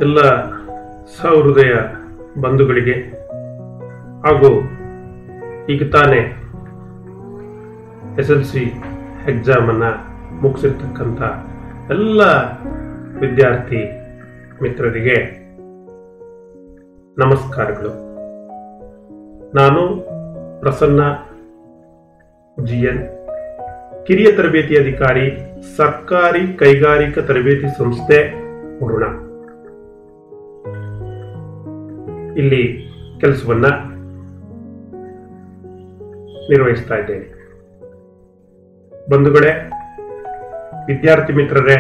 ಎಲ್ಲ ಸಹೃದಯ ಬಂಧುಗಳಿಗೆ ಹಾಗೂ ಈಗ ತಾನೇ SLC ಎಕ್ಸಾಮನ್ನು ಮುಗಿಸಿರ್ತಕ್ಕಂಥ ಎಲ್ಲ ವಿದ್ಯಾರ್ಥಿ ಮಿತ್ರರಿಗೆ ನಮಸ್ಕಾರಗಳು. ನಾನು ಪ್ರಸನ್ನ GN, ಕಿರಿಯ ತರಬೇತಿ ಅಧಿಕಾರಿ, ಸರ್ಕಾರಿ ಕೈಗಾರಿಕಾ ತರಬೇತಿ ಸಂಸ್ಥೆ ವರುಣ. ಇಲ್ಲಿ ಕೆಲಸವನ್ನ ನಿರ್ವಹಿಸ್ತಾ ಇದ್ದೇನೆ. ಬಂಧುಗಳೇ, ವಿದ್ಯಾರ್ಥಿ ಮಿತ್ರರೇ,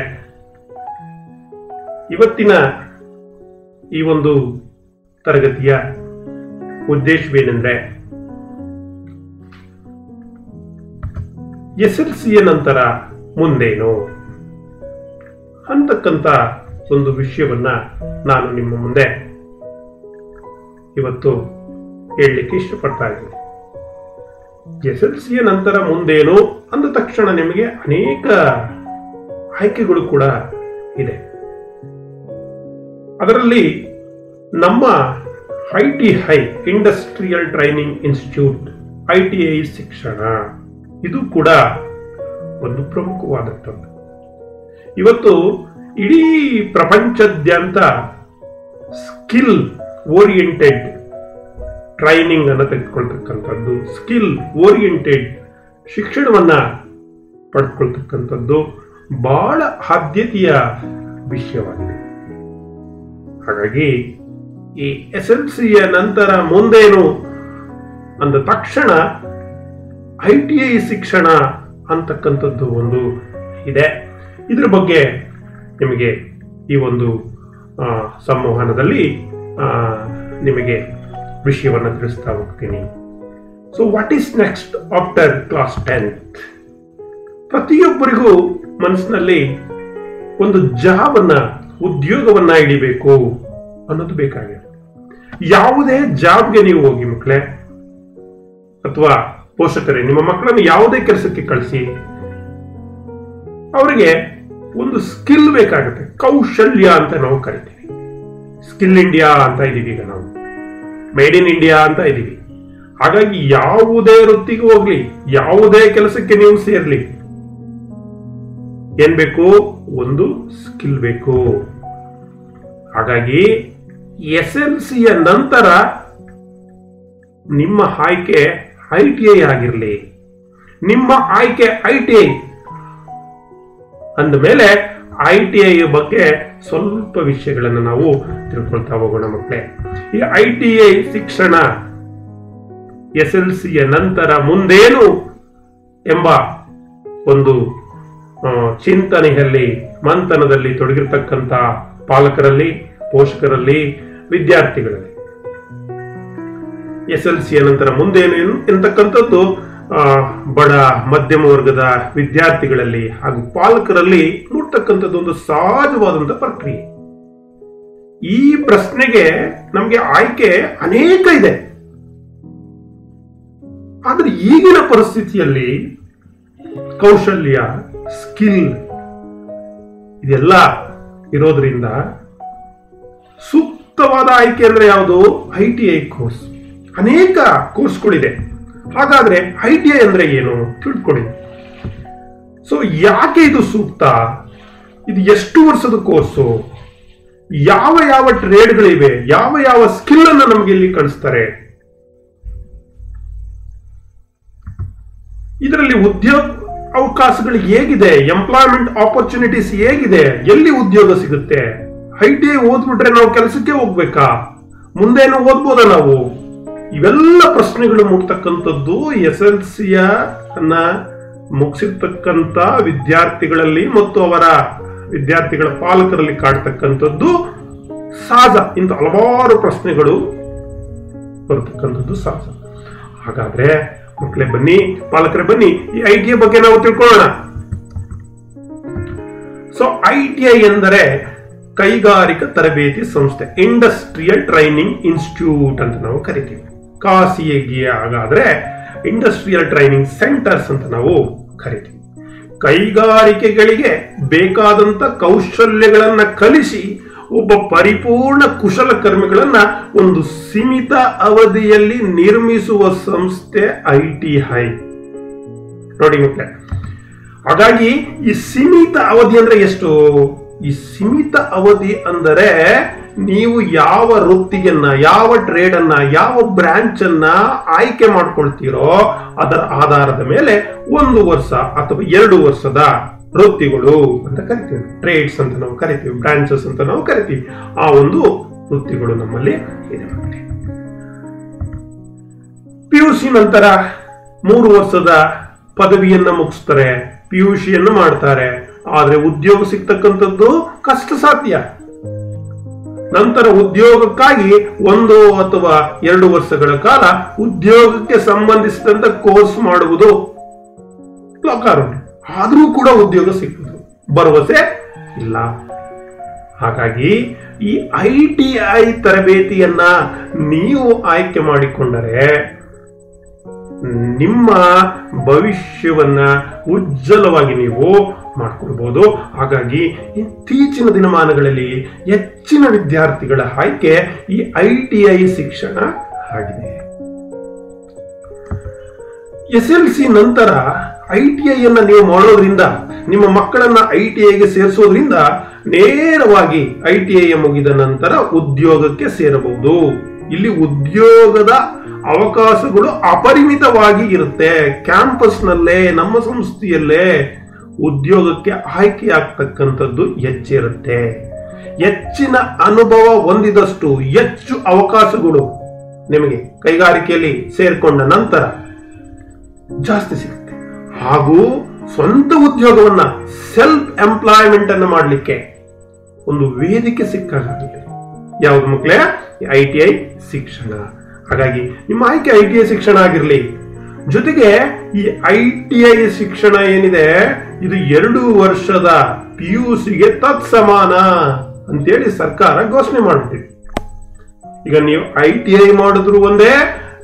ಇವತ್ತಿನ ಈ ಒಂದು ತರಗತಿಯ ಉದ್ದೇಶವೇನೆಂದ್ರೆ, SLCಯ ನಂತರ ಮುಂದೇನು ಅಂತಕ್ಕಂಥ ಒಂದು ವಿಷಯವನ್ನ ನಾನು ನಿಮ್ಮ ಮುಂದೆ ಇವತ್ತು ಹೇಳಲಿಕ್ಕೆ ಇಷ್ಟಪಡ್ತಾ ಇದ್ದೀನಿ. SLCಯ ನಂತರ ಮುಂದೇನು ಅಂದ ತಕ್ಷಣ ನಿಮಗೆ ಅನೇಕ ಆಯ್ಕೆಗಳು ಕೂಡ ಇದೆ. ಅದರಲ್ಲಿ ನಮ್ಮ ITI industrial training institute, ITI ಶಿಕ್ಷಣ, ಇದು ಕೂಡ ಒಂದು ಪ್ರಮುಖವಾದದ್ದು. ಇವತ್ತು ಇಡೀ ಪ್ರಪಂಚದಾದ್ಯಂತ ಸ್ಕಿಲ್ ಓರಿಯೆಂಟೆಡ್ ಟ್ರೈನಿಂಗ್ ಅನ್ನು ತೆಗೆದುಕೊಳ್ತಕ್ಕಂಥದ್ದು, ಸ್ಕಿಲ್ ಓರಿಯೆಂಟೆಡ್ ಶಿಕ್ಷಣವನ್ನ ಪಡೆದುಕೊಳ್ತಕ್ಕಂಥದ್ದು ಬಹಳ ಆದ್ಯತೆಯ ವಿಷಯವಾಗಿದೆ. ಹಾಗಾಗಿ ಈ SLCಯ ನಂತರ ಮುಂದೇನು ಅಂದ ತಕ್ಷಣ ITI ಶಿಕ್ಷಣ ಅಂತಕ್ಕಂಥದ್ದು ಒಂದು ಇದೆ. ಇದ್ರ ಬಗ್ಗೆ ನಿಮಗೆ ಈ ಒಂದು ಸಂವಹನದಲ್ಲಿ ನಿಮಗೆ ವಿಷಯವನ್ನು ತಿಳಿಸ್ತಾ ಹೋಗ್ತೀನಿ. So what is next after class 10th? ಪ್ರತಿಯೊಬ್ಬರಿಗೂ ಮನಸ್ಸಿನಲ್ಲಿ ಒಂದು ಜಾಬನ್ನ, ಉದ್ಯೋಗವನ್ನ ಹಿಡಿಬೇಕು ಅನ್ನೋದು ಬೇಕಾಗಿದೆ. ಯಾವುದೇ ಜಾಬ್ಗೆ ನೀವು ಹೋಗಿ ಮಕ್ಕಳೇ, ಅಥವಾ ಪೋಷಕರೇ, ನಿಮ್ಮ ಮಕ್ಕಳನ್ನು ಯಾವುದೇ ಕೆಲಸಕ್ಕೆ ಕಳಿಸಿ, ಅವರಿಗೆ ಒಂದು ಸ್ಕಿಲ್ ಬೇಕಾಗುತ್ತೆ. ಕೌಶಲ್ಯ ಅಂತ ನಾವು ಕರಿತೀವಿ. ಸ್ಕಿಲ್ ಇಂಡಿಯಾ ಅಂತ ಇದೀವಿ, ಈಗ ನಾವು ಮೇಡ್ ಇನ್ ಇಂಡಿಯಾ ಅಂತ ಇದೀವಿ. ಹಾಗಾಗಿ ಯಾವುದೇ ವೃತ್ತಿಗೆ ಹೋಗ್ಲಿ, ಯಾವುದೇ ಕೆಲಸಕ್ಕೆ ನೀವು ಸೇರ್ಲಿ, ಏನ್ ಬೇಕು? ಒಂದು ಸ್ಕಿಲ್ ಬೇಕು. ಹಾಗಾಗಿ SLCಯ ನಂತರ ನಿಮ್ಮ ಆಯ್ಕೆ ITI ಆಗಿರಲಿ. ನಿಮ್ಮ ಆಯ್ಕೆ ITI ಅಂದ ಮೇಲೆ ITI ಬಗ್ಗೆ ಸ್ವಲ್ಪ ವಿಷಯಗಳನ್ನು ನಾವು ತಿಳ್ಕೊಳ್ತಾ ಹೋಗೋಣ ಮಕ್ಕಳೇ. ಈ ITI ಶಿಕ್ಷಣ SLCಯ ನಂತರ ಮುಂದೇನು ಎಂಬ ಒಂದು ಚಿಂತನೆಯಲ್ಲಿ, ಮಂಥನದಲ್ಲಿ ತೊಡಗಿರ್ತಕ್ಕಂಥ ಪಾಲಕರಲ್ಲಿ, ಪೋಷಕರಲ್ಲಿ, ವಿದ್ಯಾರ್ಥಿಗಳಲ್ಲಿ SLCಯ ನಂತರ ಮುಂದೇನು ಎಂತಕ್ಕಂಥದ್ದು ಬಡ ಮಧ್ಯಮ ವರ್ಗದ ವಿದ್ಯಾರ್ಥಿಗಳಲ್ಲಿ ಹಾಗೂ ಪಾಲಕರಲ್ಲಿ ಮೂಡ್ತಕ್ಕಂಥದ್ದು ಒಂದು ಸಹಜವಾದಂತಹ ಪ್ರಕ್ರಿಯೆ. ಈ ಪ್ರಶ್ನೆಗೆ ನಮಗೆ ಆಯ್ಕೆ ಅನೇಕ ಇದೆ. ಆದ್ರೆ ಈಗಿನ ಪರಿಸ್ಥಿತಿಯಲ್ಲಿ ಕೌಶಲ್ಯ, ಸ್ಕಿಲ್ ಇದೆಲ್ಲ ಇರೋದ್ರಿಂದ ಸೂಕ್ತವಾದ ಆಯ್ಕೆ ಅಂದ್ರೆ ಯಾವುದು? ITI course. ಅನೇಕ ಕೋರ್ಸ್ಗಳಿದೆ. ಹಾಗಾದ್ರೆ ITI ಅಂದ್ರೆ ಏನು ತಿಳ್ಕೊಳ್ಳಿ. ಸೊ ಯಾಕೆ ಇದು ಸೂಕ್ತ? ಇದು ಎಷ್ಟು ವರ್ಷದ ಕೋರ್ಸು? ಯಾವ ಯಾವ ಟ್ರೇಡ್ಗಳಿವೆ? ಯಾವ ಯಾವ ಸ್ಕಿಲ್ ಅನ್ನು ನಮಗೆ ಇಲ್ಲಿ ಕಳಿಸ್ತಾರೆ? ಇದರಲ್ಲಿ ಉದ್ಯೋಗ ಅವಕಾಶಗಳು ಹೇಗಿದೆ? ಎಂಪ್ಲಾಯ್ಮೆಂಟ್ ಆಪರ್ಚುನಿಟೀಸ್ ಹೇಗಿದೆ? ಎಲ್ಲಿ ಉದ್ಯೋಗ ಸಿಗುತ್ತೆ? ITI ಓದ್ಬಿಟ್ರೆ ನಾವು ಕೆಲಸಕ್ಕೆ ಹೋಗ್ಬೇಕಾ? ಮುಂದೇನು ಓದ್ಬೋದಾ ನಾವು? ಇವೆಲ್ಲ ಪ್ರಶ್ನೆಗಳು ಮೂಡ್ತಕ್ಕಂಥದ್ದು SLCಯ ಮುಗಿಸಿರ್ತಕ್ಕಂಥ ವಿದ್ಯಾರ್ಥಿಗಳಲ್ಲಿ ಮತ್ತು ಅವರ ವಿದ್ಯಾರ್ಥಿಗಳ ಪಾಲಕರಲ್ಲಿ ಕಾಡ್ತಕ್ಕಂಥದ್ದು ಸಹಜ. ಇಂಥ ಹಲವಾರು ಪ್ರಶ್ನೆಗಳು ಬರ್ತಕ್ಕಂಥದ್ದು ಸಹಜ. ಹಾಗಾದ್ರೆ ಮಕ್ಕಳೇ ಬನ್ನಿ, ಪಾಲಕರೇ ಬನ್ನಿ, ಈ ITI ಬಗ್ಗೆ ನಾವು ತಿಳ್ಕೊಳ್ಳೋಣ. ಸೊ ITI ಎಂದರೆ ಕೈಗಾರಿಕಾ ತರಬೇತಿ ಸಂಸ್ಥೆ, ಇಂಡಸ್ಟ್ರಿಯಲ್ ಟ್ರೈನಿಂಗ್ ಇನ್ಸ್ಟಿಟ್ಯೂಟ್ ಅಂತ ನಾವು ಕರಿತೀವಿ. ಖಾಸಗಿ ಹಾಗಾದ್ರೆ ಇಂಡಸ್ಟ್ರಿಯಲ್ ಟ್ರೈನಿಂಗ್ ಸೆಂಟರ್ಸ್ ಅಂತ ನಾವು ಕರಿತೀವಿ. ಕೈಗಾರಿಕೆಗಳಿಗೆ ಬೇಕಾದಂತ ಕೌಶಲ್ಯಗಳನ್ನ ಕಲಿಸಿ ಒಬ್ಬ ಪರಿಪೂರ್ಣ ಕುಶಲಕರ್ಮಿಗಳನ್ನ ಒಂದು ಸೀಮಿತ ಅವಧಿಯಲ್ಲಿ ನಿರ್ಮಿಸುವ ಸಂಸ್ಥೆ ITI. ನೋಡಿ ಮಕ್ಕಳೇ, ಹಾಗಾಗಿ ಈ ಸೀಮಿತ ಅವಧಿ ಅಂದ್ರೆ ಎಷ್ಟು? ಈ ಸೀಮಿತ ಅವಧಿ ಅಂದರೆ ನೀವು ಯಾವ ವೃತ್ತಿಯನ್ನ, ಯಾವ ಟ್ರೇಡ್ ಅನ್ನ, ಯಾವ ಬ್ರಾಂಚ್ ಅನ್ನ ಆಯ್ಕೆ ಮಾಡ್ಕೊಳ್ತೀರೋ ಅದರ ಆಧಾರದ ಮೇಲೆ 1 ವರ್ಷ ಅಥವಾ 2 ವರ್ಷದ ವೃತ್ತಿಗಳು ಅಂತ ಕರಿತೀವಿ. ಟ್ರೇಡ್ಸ್ ಅಂತ ನಾವು ಕರಿತೀವಿ, ಬ್ರಾಂಚಸ್ ಅಂತ ನಾವು ಕರಿತೀವಿ. ಆ ಒಂದು ವೃತ್ತಿಗಳು ನಮ್ಮಲ್ಲಿ ಇದೆ. PUC ನಂತರ 3 ವರ್ಷದ ಪದವಿಯನ್ನ ಮುಗಿಸ್ತಾರೆ, PUC ಯನ್ನು ಮಾಡ್ತಾರೆ. ಆದ್ರೆ ಉದ್ಯೋಗ ಸಿಗ್ತಕ್ಕಂಥದ್ದು ಕಷ್ಟ ಸಾಧ್ಯ. ನಂತರ ಉದ್ಯೋಗಕ್ಕಾಗಿ 1 ಅಥವಾ 2 ವರ್ಷಗಳ ಕಾಲ ಉದ್ಯೋಗಕ್ಕೆ ಸಂಬಂಧಿಸಿದಂತ ಕೋರ್ಸ್ ಮಾಡುವುದು ಲೋಕಾರೂಢ. ಆದ್ರೂ ಕೂಡ ಉದ್ಯೋಗ ಸಿಕ್ಕುವುದು ಭರವಸೆ ಇಲ್ಲ. ಹಾಗಾಗಿ ಈ ITI ತರಬೇತಿಯನ್ನ ನೀವು ಆಯ್ಕೆ ಮಾಡಿಕೊಂಡರೆ ನಿಮ್ಮ ಭವಿಷ್ಯವನ್ನ ಉಜ್ವಲವಾಗಿ ನೀವು ಮಾಡ್ಕೊಳ್ಬಹುದು. ಹಾಗಾಗಿ ಇತ್ತೀಚಿನ ದಿನಮಾನಗಳಲ್ಲಿ ಹೆಚ್ಚಿನ ವಿದ್ಯಾರ್ಥಿಗಳ ಆಯ್ಕೆ ಈ ITI ಶಿಕ್ಷಣ ಆಗಿದೆ. SLC ನಂತರ ITI ಅನ್ನ ನೀವು ಮಾಡೋದ್ರಿಂದ, ನಿಮ್ಮ ಮಕ್ಕಳನ್ನ ITIಗೆ ಸೇರಿಸೋದ್ರಿಂದ ನೇರವಾಗಿ ITI ಮುಗಿದ ನಂತರ ಉದ್ಯೋಗಕ್ಕೆ ಸೇರಬಹುದು. ಇಲ್ಲಿ ಉದ್ಯೋಗದ ಅವಕಾಶಗಳು ಅಪರಿಮಿತವಾಗಿ ಇರುತ್ತೆ. ಕ್ಯಾಂಪಸ್ನಲ್ಲೇ, ನಮ್ಮ ಸಂಸ್ಥೆಯಲ್ಲೇ ಉದ್ಯೋಗಕ್ಕೆ ಆಯ್ಕೆಯಾಗ್ತಕ್ಕಂಥದ್ದು ಹೆಚ್ಚಿರುತ್ತೆ. ಹೆಚ್ಚಿನ ಅನುಭವ ಹೊಂದಿದಷ್ಟು ಹೆಚ್ಚು ಅವಕಾಶಗಳು ನಿಮಗೆ ಕೈಗಾರಿಕೆಯಲ್ಲಿ ಸೇರ್ಕೊಂಡ ನಂತರ ಜಾಸ್ತಿ ಸಿಗುತ್ತೆ. ಹಾಗೂ ಸ್ವಂತ ಉದ್ಯೋಗವನ್ನ, ಸೆಲ್ಫ್ ಎಂಪ್ಲಾಯ್ಮೆಂಟ್ ಅನ್ನು ಮಾಡಲಿಕ್ಕೆ ಒಂದು ವೇದಿಕೆ ಸಿಕ್ಕಾಗುತ್ತೆ. ಯಾವುದು ಮಕ್ಕಳೇ? ITI ಶಿಕ್ಷಣ. ಹಾಗಾಗಿ ನಿಮ್ಮ ಆಯ್ಕೆ ITI ಶಿಕ್ಷಣ ಆಗಿರ್ಲಿ. ಜೊತೆಗೆ ಈ ITI ಶಿಕ್ಷಣ ಏನಿದೆ ಇದು 2 ವರ್ಷದ PUCಗೆ ತತ್ಸಮಾನ ಅಂತೇಳಿ ಸರ್ಕಾರ ಘೋಷಣೆ ಮಾಡ್ಬಿಟ್ಟಿದೆ. ಈಗ ನೀವು ITI ಮಾಡಿದ್ರು ಒಂದೇ,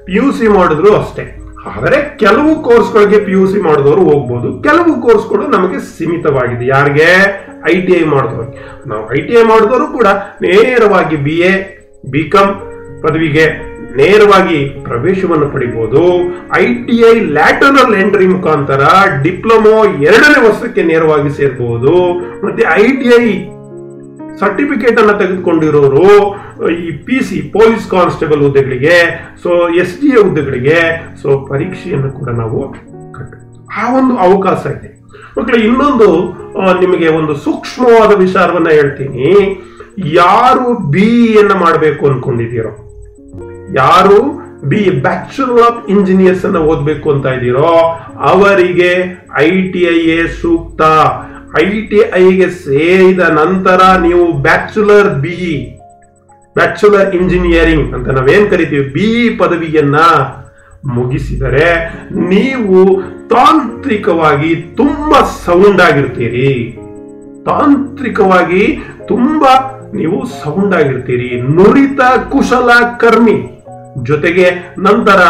PUC ಮಾಡಿದ್ರು ಅಷ್ಟೇ. ಆದರೆ ಕೆಲವು ಕೋರ್ಸ್ಗಳಿಗೆ PUC ಮಾಡಿದವರು ಹೋಗ್ಬೋದು, ಕೆಲವು ಕೋರ್ಸ್ಗಳು ನಮಗೆ ಸೀಮಿತವಾಗಿದೆ. ಯಾರಿಗೆ? ITI ಮಾಡಿದವರು. ನಾವು ITI ಮಾಡಿದವರು ಕೂಡ ನೇರವಾಗಿ BA, BCom ಪದವಿಗೆ ನೇರವಾಗಿ ಪ್ರವೇಶವನ್ನು ಪಡಿಬಹುದು. ITI ಲ್ಯಾಟರಲ್ ಎಂಟ್ರಿ ಮುಖಾಂತರ ಡಿಪ್ಲೊಮೊ 2ನೇ ವರ್ಷಕ್ಕೆ ನೇರವಾಗಿ ಸೇರಬಹುದು. ಮತ್ತೆ ITI ಸರ್ಟಿಫಿಕೇಟ್ ಅನ್ನ ತೆಗೆದುಕೊಂಡಿರೋರು ಈ PC ಪೊಲೀಸ್ ಕಾನ್ಸ್ಟೇಬಲ್ ಹುದ್ದೆಗಳಿಗೆ, SDA ಹುದ್ದೆಗಳಿಗೆ ಪರೀಕ್ಷೆಯನ್ನು ಕೂಡ ನಾವು ಆ ಒಂದು ಅವಕಾಶ ಇದೆ. ಮಕ್ಕಳೇ, ಇನ್ನೊಂದು ನಿಮಗೆ ಒಂದು ಸೂಕ್ಷ್ಮವಾದ ವಿಚಾರವನ್ನ ಹೇಳ್ತೀನಿ. ಯಾರು BE ಮಾಡಬೇಕು ಅನ್ಕೊಂಡಿದ್ದೀರೋ, ಯಾರು ಬ್ಯಾಚುಲರ್ ಆಫ್ ಇಂಜಿನಿಯರ್ಸ್ ಅನ್ನ ಓದ್ಬೇಕು ಅಂತ ಇದ್ದೀರೋ ಅವರಿಗೆ ITI ಸೂಕ್ತ. ITIಗೆ ಸೇರಿದ ನಂತರ ನೀವು ಬ್ಯಾಚುಲರ್ BE, ಬ್ಯಾಚುಲರ್ ಇಂಜಿನಿಯರಿಂಗ್ ಅಂತ ನಾವೇನ್ ಕರಿತೀವಿ, BE ಪದವಿಯನ್ನ ಮುಗಿಸಿದರೆ ನೀವು ತಾಂತ್ರಿಕವಾಗಿ ತುಂಬಾ ಸೌಂಡ್ ಆಗಿರ್ತೀರಿ. ತಾಂತ್ರಿಕವಾಗಿ ತುಂಬಾ ನೀವು ಸೌಂಡ್ ಆಗಿರ್ತೀರಿ, ನುರಿತ ಕುಶಲ ಕರ್ಮಿ. ಜೊತೆಗೆ ನಂತರ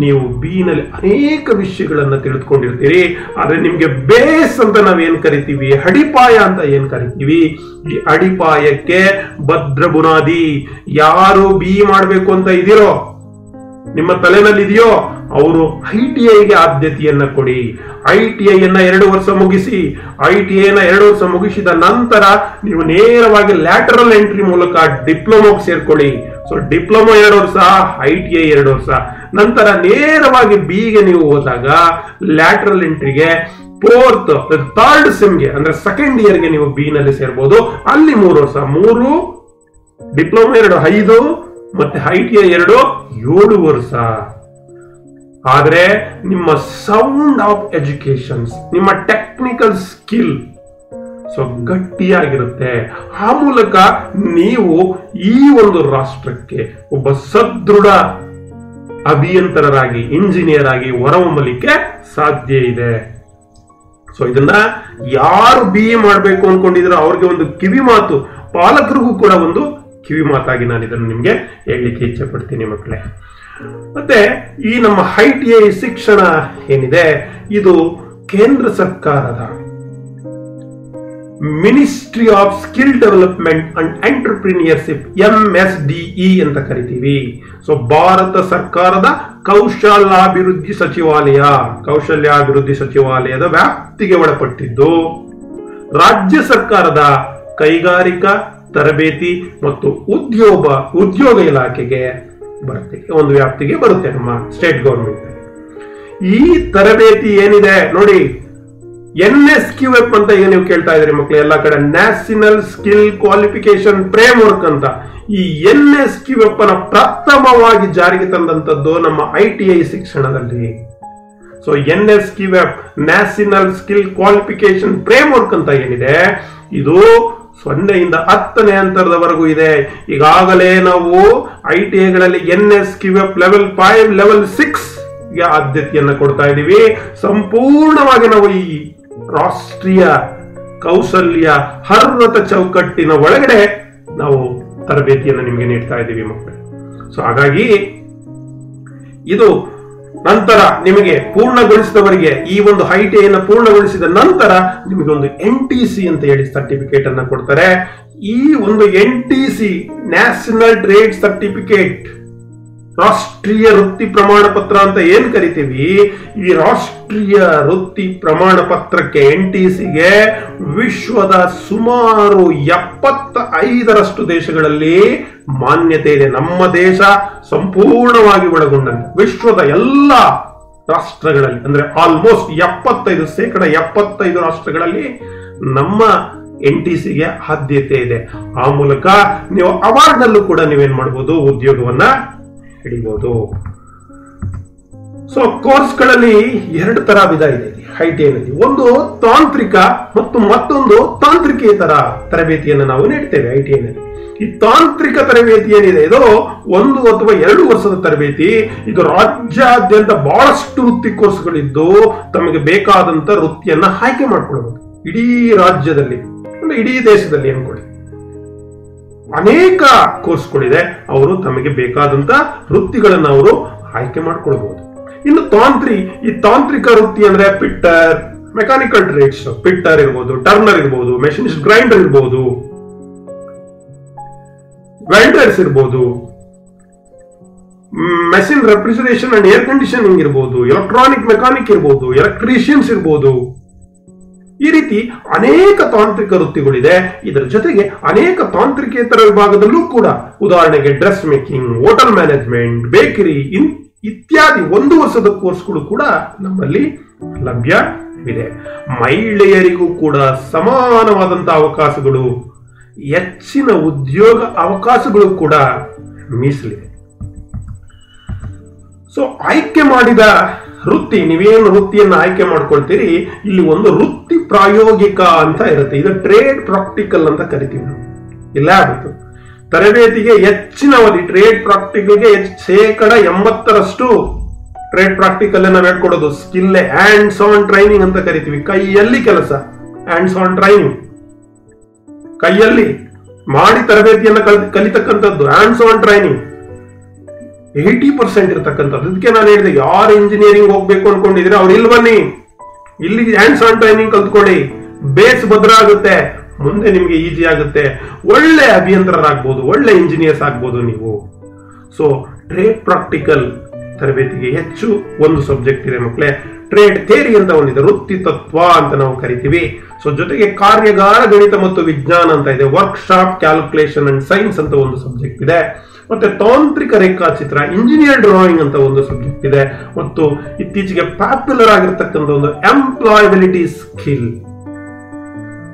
ನೀವು BEನಲ್ಲಿ ಅನೇಕ ವಿಷಯಗಳನ್ನ ತಿಳಿದುಕೊಂಡಿರ್ತೀರಿ. ಆದ್ರೆ ನಿಮ್ಗೆ ಬೇಸ್ ಅಂತ ನಾವೇನ್ ಕರಿತೀವಿ, ಅಡಿಪಾಯ ಅಂತ ಏನ್ ಕರಿತೀವಿ, ಈ ಅಡಿಪಾಯಕ್ಕೆ ಭದ್ರ ಬುನಾದಿ. ಯಾರು BE ಮಾಡ್ಬೇಕು ಅಂತ ಇದೀರೋ, ನಿಮ್ಮ ತಲೆನಲ್ಲಿ ಇದೆಯೋ, ಅವರು ITIಗೆ ಆದ್ಯತೆಯನ್ನ ಕೊಡಿ. ITIಯನ್ನ 2 ವರ್ಷ ಮುಗಿಸಿ, ITIನ 2 ವರ್ಷ ಮುಗಿಸಿದ ನಂತರ ನೀವು ನೇರವಾಗಿ ಲ್ಯಾಟರಲ್ ಎಂಟ್ರಿ ಮೂಲಕ ಡಿಪ್ಲೊಮೋಗೆ ಸೇರ್ಕೊಳ್ಳಿ. ಡಿಪ್ಲೊಮೊ 2 ವರ್ಷ, ITI 2 ವರ್ಷ. ನಂತರ ನೇರವಾಗಿ BEಗೆ ನೀವು ಹೋದಾಗ ಲ್ಯಾಟರಲ್ ಎಂಟ್ರಿಗೆ ಥರ್ಡ್ ಸೆಮ್ಗೆ ಅಂದ್ರೆ ಸೆಕೆಂಡ್ ಇಯರ್ಗೆ ನೀವು BEನಲ್ಲಿ ಸೇರ್ಬೋದು. ಅಲ್ಲಿ 3 ವರ್ಷ, 3 ಡಿಪ್ಲೊಮೊ 2 5 ಮತ್ತೆ ITI 2 7 ವರ್ಷ. ಆದ್ರೆ ನಿಮ್ಮ ಸೌಂಡ್ ಆಫ್ ಎಜುಕೇಶನ್ಸ್, ನಿಮ್ಮ ಟೆಕ್ನಿಕಲ್ ಸ್ಕಿಲ್ ಗಟ್ಟಿಯಾಗಿರುತ್ತೆ. ಆ ಮೂಲಕ ನೀವು ಈ ಒಂದು ರಾಷ್ಟ್ರಕ್ಕೆ ಒಬ್ಬ ಸದೃಢ ಅಭಿಯಂತರರಾಗಿ, ಇಂಜಿನಿಯರ್ ಆಗಿ ಹೊರಹೊಮ್ಮಲಿಕ್ಕೆ ಸಾಧ್ಯ ಇದೆ. ಇದನ್ನ ಯಾರು BE ಮಾಡಬೇಕು ಅನ್ಕೊಂಡಿದ್ರೆ ಅವ್ರಿಗೆ ಒಂದು ಕಿವಿ ಮಾತು, ಪಾಲಕರಿಗೂ ಕೂಡ ಒಂದು ಕಿವಿ ಮಾತಾಗಿ ನಾನು ಇದನ್ನು ನಿಮ್ಗೆ ಹೇಳಲಿಕ್ಕೆ ಇಚ್ಛೆ ಪಡ್ತೀನಿ ಮಕ್ಕಳೇ. ಮತ್ತೆ ಈ ನಮ್ಮ ITI ಶಿಕ್ಷಣ ಏನಿದೆ ಇದು ಕೇಂದ್ರ ಸರ್ಕಾರದ ministry of skill development and entrepreneurship, MSDE ಅಂತ ಕರಿತೀವಿ. ಸೊ ಭಾರತ ಸರ್ಕಾರದ ಕೌಶಲ್ಯಾಭಿವೃದ್ಧಿ ಸಚಿವಾಲಯದ ವ್ಯಾಪ್ತಿಗೆ ಒಳಪಟ್ಟಿದ್ದು ರಾಜ್ಯ ಸರ್ಕಾರದ ಕೈಗಾರಿಕಾ ತರಬೇತಿ ಮತ್ತು ಉದ್ಯೋಗ ಇಲಾಖೆಗೆ ಬರುತ್ತೆ, ಒಂದು ವ್ಯಾಪ್ತಿಗೆ ಬರುತ್ತೆ ನಮ್ಮ ಸ್ಟೇಟ್ ಗವರ್ಮೆಂಟ್. ಈ ತರಬೇತಿ ಏನಿದೆ ನೋಡಿ, NSQF ಅಂತ ಈಗ ನೀವು ಕೇಳ್ತಾ ಇದ್ರಿ ಮಕ್ಕಳು ಎಲ್ಲ ಕಡೆ, national skill qualification frame work ಅಂತ. ಈ NSQF ಅನ್ನ ಪ್ರಥಮವಾಗಿ ಜಾರಿಗೆ ತಂದಂತದ್ದು ನಮ್ಮ ITI ಶಿಕ್ಷಣದಲ್ಲಿ. So NSQF national skill qualification frame work ಅಂತ ಏನಿದೆ, ಇದು 0 ಇಂದ 10ನೇ ಅಂತರದವರೆಗೂ ಇದೆ. ಈಗಾಗಲೇ ನಾವು ITIಗಳಲ್ಲಿ NSQF ಲೆವೆಲ್ 5, ಲೆವೆಲ್ 6 ಗೆ ಆದ್ಯತೆಯನ್ನ ಕೊಡ್ತಾ ಇದ್ದೀವಿ. ಸಂಪೂರ್ಣವಾಗಿ ನಾವು ಈ ರಾಷ್ಟ್ರೀಯ ಕೌಶಲ್ಯ ಅರ್ಹತಾ ಚೌಕಟ್ಟಿನ ಒಳಗಡೆ ನಾವು ತರಬೇತಿಯನ್ನು ನಿಮಗೆ ನೀಡ್ತಾ ಇದ್ದೀವಿ ಮಕ್ಕಳೇ. ಸೊ ಹಾಗಾಗಿ ಇದು ನಂತರ ನಿಮಗೆ ಪೂರ್ಣಗೊಳಿಸಿದವರಿಗೆ ಈ ಒಂದು ITIಯನ್ನು ಪೂರ್ಣಗೊಳಿಸಿದ ನಂತರ ನಿಮಗೆ ಒಂದು NTC ಅಂತ ಹೇಳಿ ಸರ್ಟಿಫಿಕೇಟ್ ಅನ್ನ ಕೊಡ್ತಾರೆ. ಈ ಒಂದು NTC ನ್ಯಾಷನಲ್ ಟ್ರೇಡ್ ಸರ್ಟಿಫಿಕೇಟ್, ರಾಷ್ಟ್ರೀಯ ವೃತ್ತಿ ಪ್ರಮಾಣ ಪತ್ರ ಅಂತ ಏನ್ ಕರಿತೀವಿ, ಈ ರಾಷ್ಟ್ರೀಯ ವೃತ್ತಿ ಪ್ರಮಾಣ ಪತ್ರಕ್ಕೆ NTCಗೆ ವಿಶ್ವದ ಸುಮಾರು 75ರಷ್ಟು ದೇಶಗಳಲ್ಲಿ ಮಾನ್ಯತೆ ಇದೆ. ನಮ್ಮ ದೇಶ ಸಂಪೂರ್ಣವಾಗಿ ಒಳಗೊಂಡಂತೆ ವಿಶ್ವದ ಎಲ್ಲ ರಾಷ್ಟ್ರಗಳಲ್ಲಿ, ಅಂದ್ರೆ ಆಲ್ಮೋಸ್ಟ್ 75% ರಾಷ್ಟ್ರಗಳಲ್ಲಿ ನಮ್ಮ NTCಗೆ ಆದ್ಯತೆ ಇದೆ. ಆ ಮೂಲಕ ನೀವು ಅವಾರ್ಡ್ ನಲ್ಲೂ ಕೂಡ ನೀವೇನ್ ಮಾಡಬಹುದು, ಉದ್ಯೋಗವನ್ನ ಹಿಡಿಬಹುದು. ಸೊ ಕೋರ್ಸ್ಗಳಲ್ಲಿ 2 ತರ ವಿಧ ಇದೆ ITIನಲ್ಲಿ. ಒಂದು ತಾಂತ್ರಿಕ ಮತ್ತು ಮತ್ತೊಂದು ತಾಂತ್ರಿಕೇತರ ತರಬೇತಿಯನ್ನು ನಾವು ನೀಡ್ತೇವೆ ITIನಲ್ಲಿ. ಈ ತಾಂತ್ರಿಕ ತರಬೇತಿ ಏನಿದೆ, ಇದು 1 ಅಥವಾ 2 ವರ್ಷದ ತರಬೇತಿ. ಇದು ರಾಜ್ಯಾದ್ಯಂತ ಬಹಳಷ್ಟು ವೃತ್ತಿ ಕೋರ್ಸ್ಗಳಿದ್ದು ತಮಗೆ ಬೇಕಾದಂತ ವೃತ್ತಿಯನ್ನ ಆಯ್ಕೆ ಮಾಡ್ಕೊಳ್ಬಹುದು. ಇಡೀ ರಾಜ್ಯದಲ್ಲಿ, ಇಡೀ ದೇಶದಲ್ಲಿ ಅನ್ಕೊಳ್ಳಿ, ಅನೇಕ ಕೋರ್ಸ್ಗಳಿದೆ. ಅವರು ತಮಗೆ ಬೇಕಾದಂತ ವೃತ್ತಿಗಳನ್ನು ಅವರು ಆಯ್ಕೆ ಮಾಡ್ಕೊಳ್ಬಹುದು. ಇನ್ನು ಈ ತಾಂತ್ರಿಕ ವೃತ್ತಿ ಅಂದ್ರೆ ಪಿಟ್ಟರ್, ಮೆಕ್ಯಾನಿಕಲ್ ಟ್ರೇಡ್ಸ್, ಪಿಟ್ಟರ್ ಇರ್ಬೋದು, ಟರ್ನರ್ ಇರ್ಬೋದು, ಮೆಷಿನಿಸ್ಟ್ ಗ್ರೈಂಡರ್ ಇರ್ಬೋದು, ವೆಲ್ಡರ್ಸ್ ಇರ್ಬೋದು, machine refrigeration and air conditioning ಇರ್ಬೋದು, ಎಲೆಕ್ಟ್ರಾನಿಕ್ ಮೆಕ್ಯಾನಿಕ್ ಇರ್ಬೋದು, ಎಲೆಕ್ಟ್ರಿಷಿಯನ್ಸ್ ಇರ್ಬೋದು. ಈ ರೀತಿ ಅನೇಕ ತಾಂತ್ರಿಕ ವೃತ್ತಿಗಳಿದೆ. ಇದರ ಜೊತೆಗೆ ಅನೇಕ ತಾಂತ್ರಿಕೇತರ ವಿಭಾಗದಲ್ಲೂ ಕೂಡ, ಉದಾಹರಣೆಗೆ dress making, hotel management, bakery ಇತ್ಯಾದಿ 1 ವರ್ಷದ ಕೋರ್ಸ್ಗಳು ಕೂಡ ನಮ್ಮಲ್ಲಿ ಲಭ್ಯವಿದೆ. ಮಹಿಳೆಯರಿಗೂ ಕೂಡ ಸಮಾನವಾದಂತಹ ಅವಕಾಶಗಳು, ಹೆಚ್ಚಿನ ಉದ್ಯೋಗ ಅವಕಾಶಗಳು ಕೂಡ ಮೀಸಲಿದೆ. ಸೊ ಆಯ್ಕೆ ಮಾಡಿದ ವೃತ್ತಿ, ನೀವೇನು ವೃತ್ತಿಯನ್ನು ಆಯ್ಕೆ ಮಾಡ್ಕೊಳ್ತೀರಿ, ಇಲ್ಲಿ ಒಂದು ವೃತ್ತಿ ಪ್ರಾಯೋಗಿಕ ಅಂತ ಇರುತ್ತೆ. ಇದು ಟ್ರೇಡ್ ಪ್ರಾಕ್ಟಿಕಲ್ ಅಂತ ಕರಿತೀವಿ ನಾವು. ಇಲ್ಲ ಆಗುತ್ತೆ ತರಬೇತಿಗೆ ಹೆಚ್ಚಿನ ಅವಧಿ, ಟ್ರೇಡ್ ಪ್ರಾಕ್ಟಿಕಲ್ಗೆ 80% ಟ್ರೇಡ್ ಪ್ರಾಕ್ಟಿಕಲ್ ನಾವು ಹೇಳ್ಕೊಡೋದು. ಸ್ಕಿಲ್ ಹ್ಯಾಂಡ್ಸ್ ಆನ್ ಟ್ರೈನಿಂಗ್ ಅಂತ ಕರಿತೀವಿ. ಕೈಯಲ್ಲಿ ಕೆಲಸ, ಹ್ಯಾಂಡ್ಸ್ ಆನ್ ಟ್ರೈನಿಂಗ್, ಕೈಯಲ್ಲಿ ಮಾಡಿ ತರಬೇತಿಯನ್ನು ಕಲಿತಕ್ಕಂಥದ್ದು ಹ್ಯಾಂಡ್ಸ್ ಆನ್ ಟ್ರೈನಿಂಗ್ 80% ಇರತಕ್ಕಂಥದ್ದು. ಅದಕ್ಕೆ ನಾನು ಹೇಳಿದೆ, ಯಾರು ಇಂಜಿನಿಯರಿಂಗ್ ಹೋಗ್ಬೇಕು ಅನ್ಕೊಂಡಿದ್ರೆ ಅವ್ರು ಇಲ್ಲಿ ಬನ್ನಿ, ಇಲ್ಲಿ ಹ್ಯಾಂಡ್ಸ್ ಆನ್ ಟ್ರೈನಿಂಗ್ ಕಲ್ತ್ಕೊಳ್ಳಿ. ಬೇಸ್ ಭದ್ರ ಆಗುತ್ತೆ, ಮುಂದೆ ನಿಮ್ಗೆ ಈಜಿ ಆಗುತ್ತೆ. ಒಳ್ಳೆ ಅಭಿಯಂತರರಾಗ್ಬೋದು, ಒಳ್ಳೆ ಇಂಜಿನಿಯರ್ಸ್ ಆಗ್ಬೋದು ನೀವು. ಸೊ ಟ್ರೇಡ್ ಪ್ರಾಕ್ಟಿಕಲ್ ತರಬೇತಿಗೆ ಹೆಚ್ಚು ಒಂದು ಸಬ್ಜೆಕ್ಟ್ ಇದೆ ಮಕ್ಕಳೇ. ಟ್ರೇಡ್ ಥಿಯರಿ ಅಂತ ಒಂದಿದೆ, ವೃತ್ತಿ ತತ್ವ ಅಂತ ನಾವು ಕರಿತೀವಿ. ಸೊ ಜೊತೆಗೆ ಕಾರ್ಯಾಗಾರ ಗಣಿತ ಮತ್ತು ವಿಜ್ಞಾನ ಅಂತ ಇದೆ, ವರ್ಕ್ಶಾಪ್ ಕ್ಯಾಲ್ಕುಲೇಷನ್ ಅಂಡ್ ಸೈನ್ಸ್ ಅಂತ ಒಂದು ಸಬ್ಜೆಕ್ಟ್ ಇದೆ. ಮತ್ತೆ ತಾಂತ್ರಿಕ ರೇಖಾಚಿತ್ರ, ಇಂಜಿನಿಯರ್ ಡ್ರಾಯಿಂಗ್ ಅಂತ ಒಂದು ಸಬ್ಜೆಕ್ಟ್ ಇದೆ. ಮತ್ತು ಇತ್ತೀಚೆಗೆ ಪಾಪ್ಯುಲರ್ ಆಗಿರ್ತಕ್ಕಂಥ ಒಂದು ಎಂಪ್ಲಾಯಬಿಲಿಟಿ ಸ್ಕಿಲ್.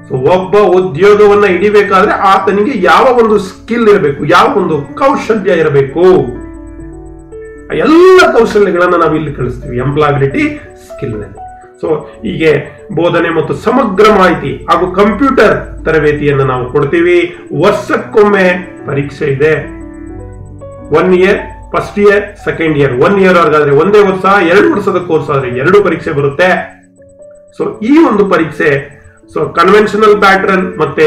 ಸೊ ಒಬ್ಬ ಉದ್ಯೋಗವನ್ನ ಹಿಡಿಬೇಕಾದ್ರೆ ಆತನಿಗೆ ಯಾವ ಒಂದು ಸ್ಕಿಲ್ ಇರಬೇಕು, ಯಾವ ಒಂದು ಕೌಶಲ್ಯ ಇರಬೇಕು, ಎಲ್ಲ ಕೌಶಲ್ಯಗಳನ್ನ ನಾವು ಇಲ್ಲಿ ಕಳಿಸ್ತೀವಿ ಎಂಪ್ಲಾಯಬಿಲಿಟಿ ಸ್ಕಿಲ್ ನಲ್ಲಿ. ಸೊ ಹೀಗೆ ಬೋಧನೆ ಮತ್ತು ಸಮಗ್ರ ಮಾಹಿತಿ ಹಾಗೂ ಕಂಪ್ಯೂಟರ್ ತರಬೇತಿಯನ್ನು ನಾವು ಕೊಡ್ತೀವಿ. ವರ್ಷಕ್ಕೊಮ್ಮೆ ಪರೀಕ್ಷೆ ಇದೆ. 1 year, first year, second year. 1 year ವರ್ಗಾದ್ರೆ 1 ವರ್ಷ, 2 ವರ್ಷದ ಕೋರ್ಸ್ ಆದ್ರೆ 2 ಪರೀಕ್ಷೆ ಬರುತ್ತೆ. ಸೊ ಈ ಒಂದು ಪರೀಕ್ಷೆ ಕನ್ವೆನ್ಷನಲ್ ಪ್ಯಾಟರ್ನ್ ಮತ್ತೆ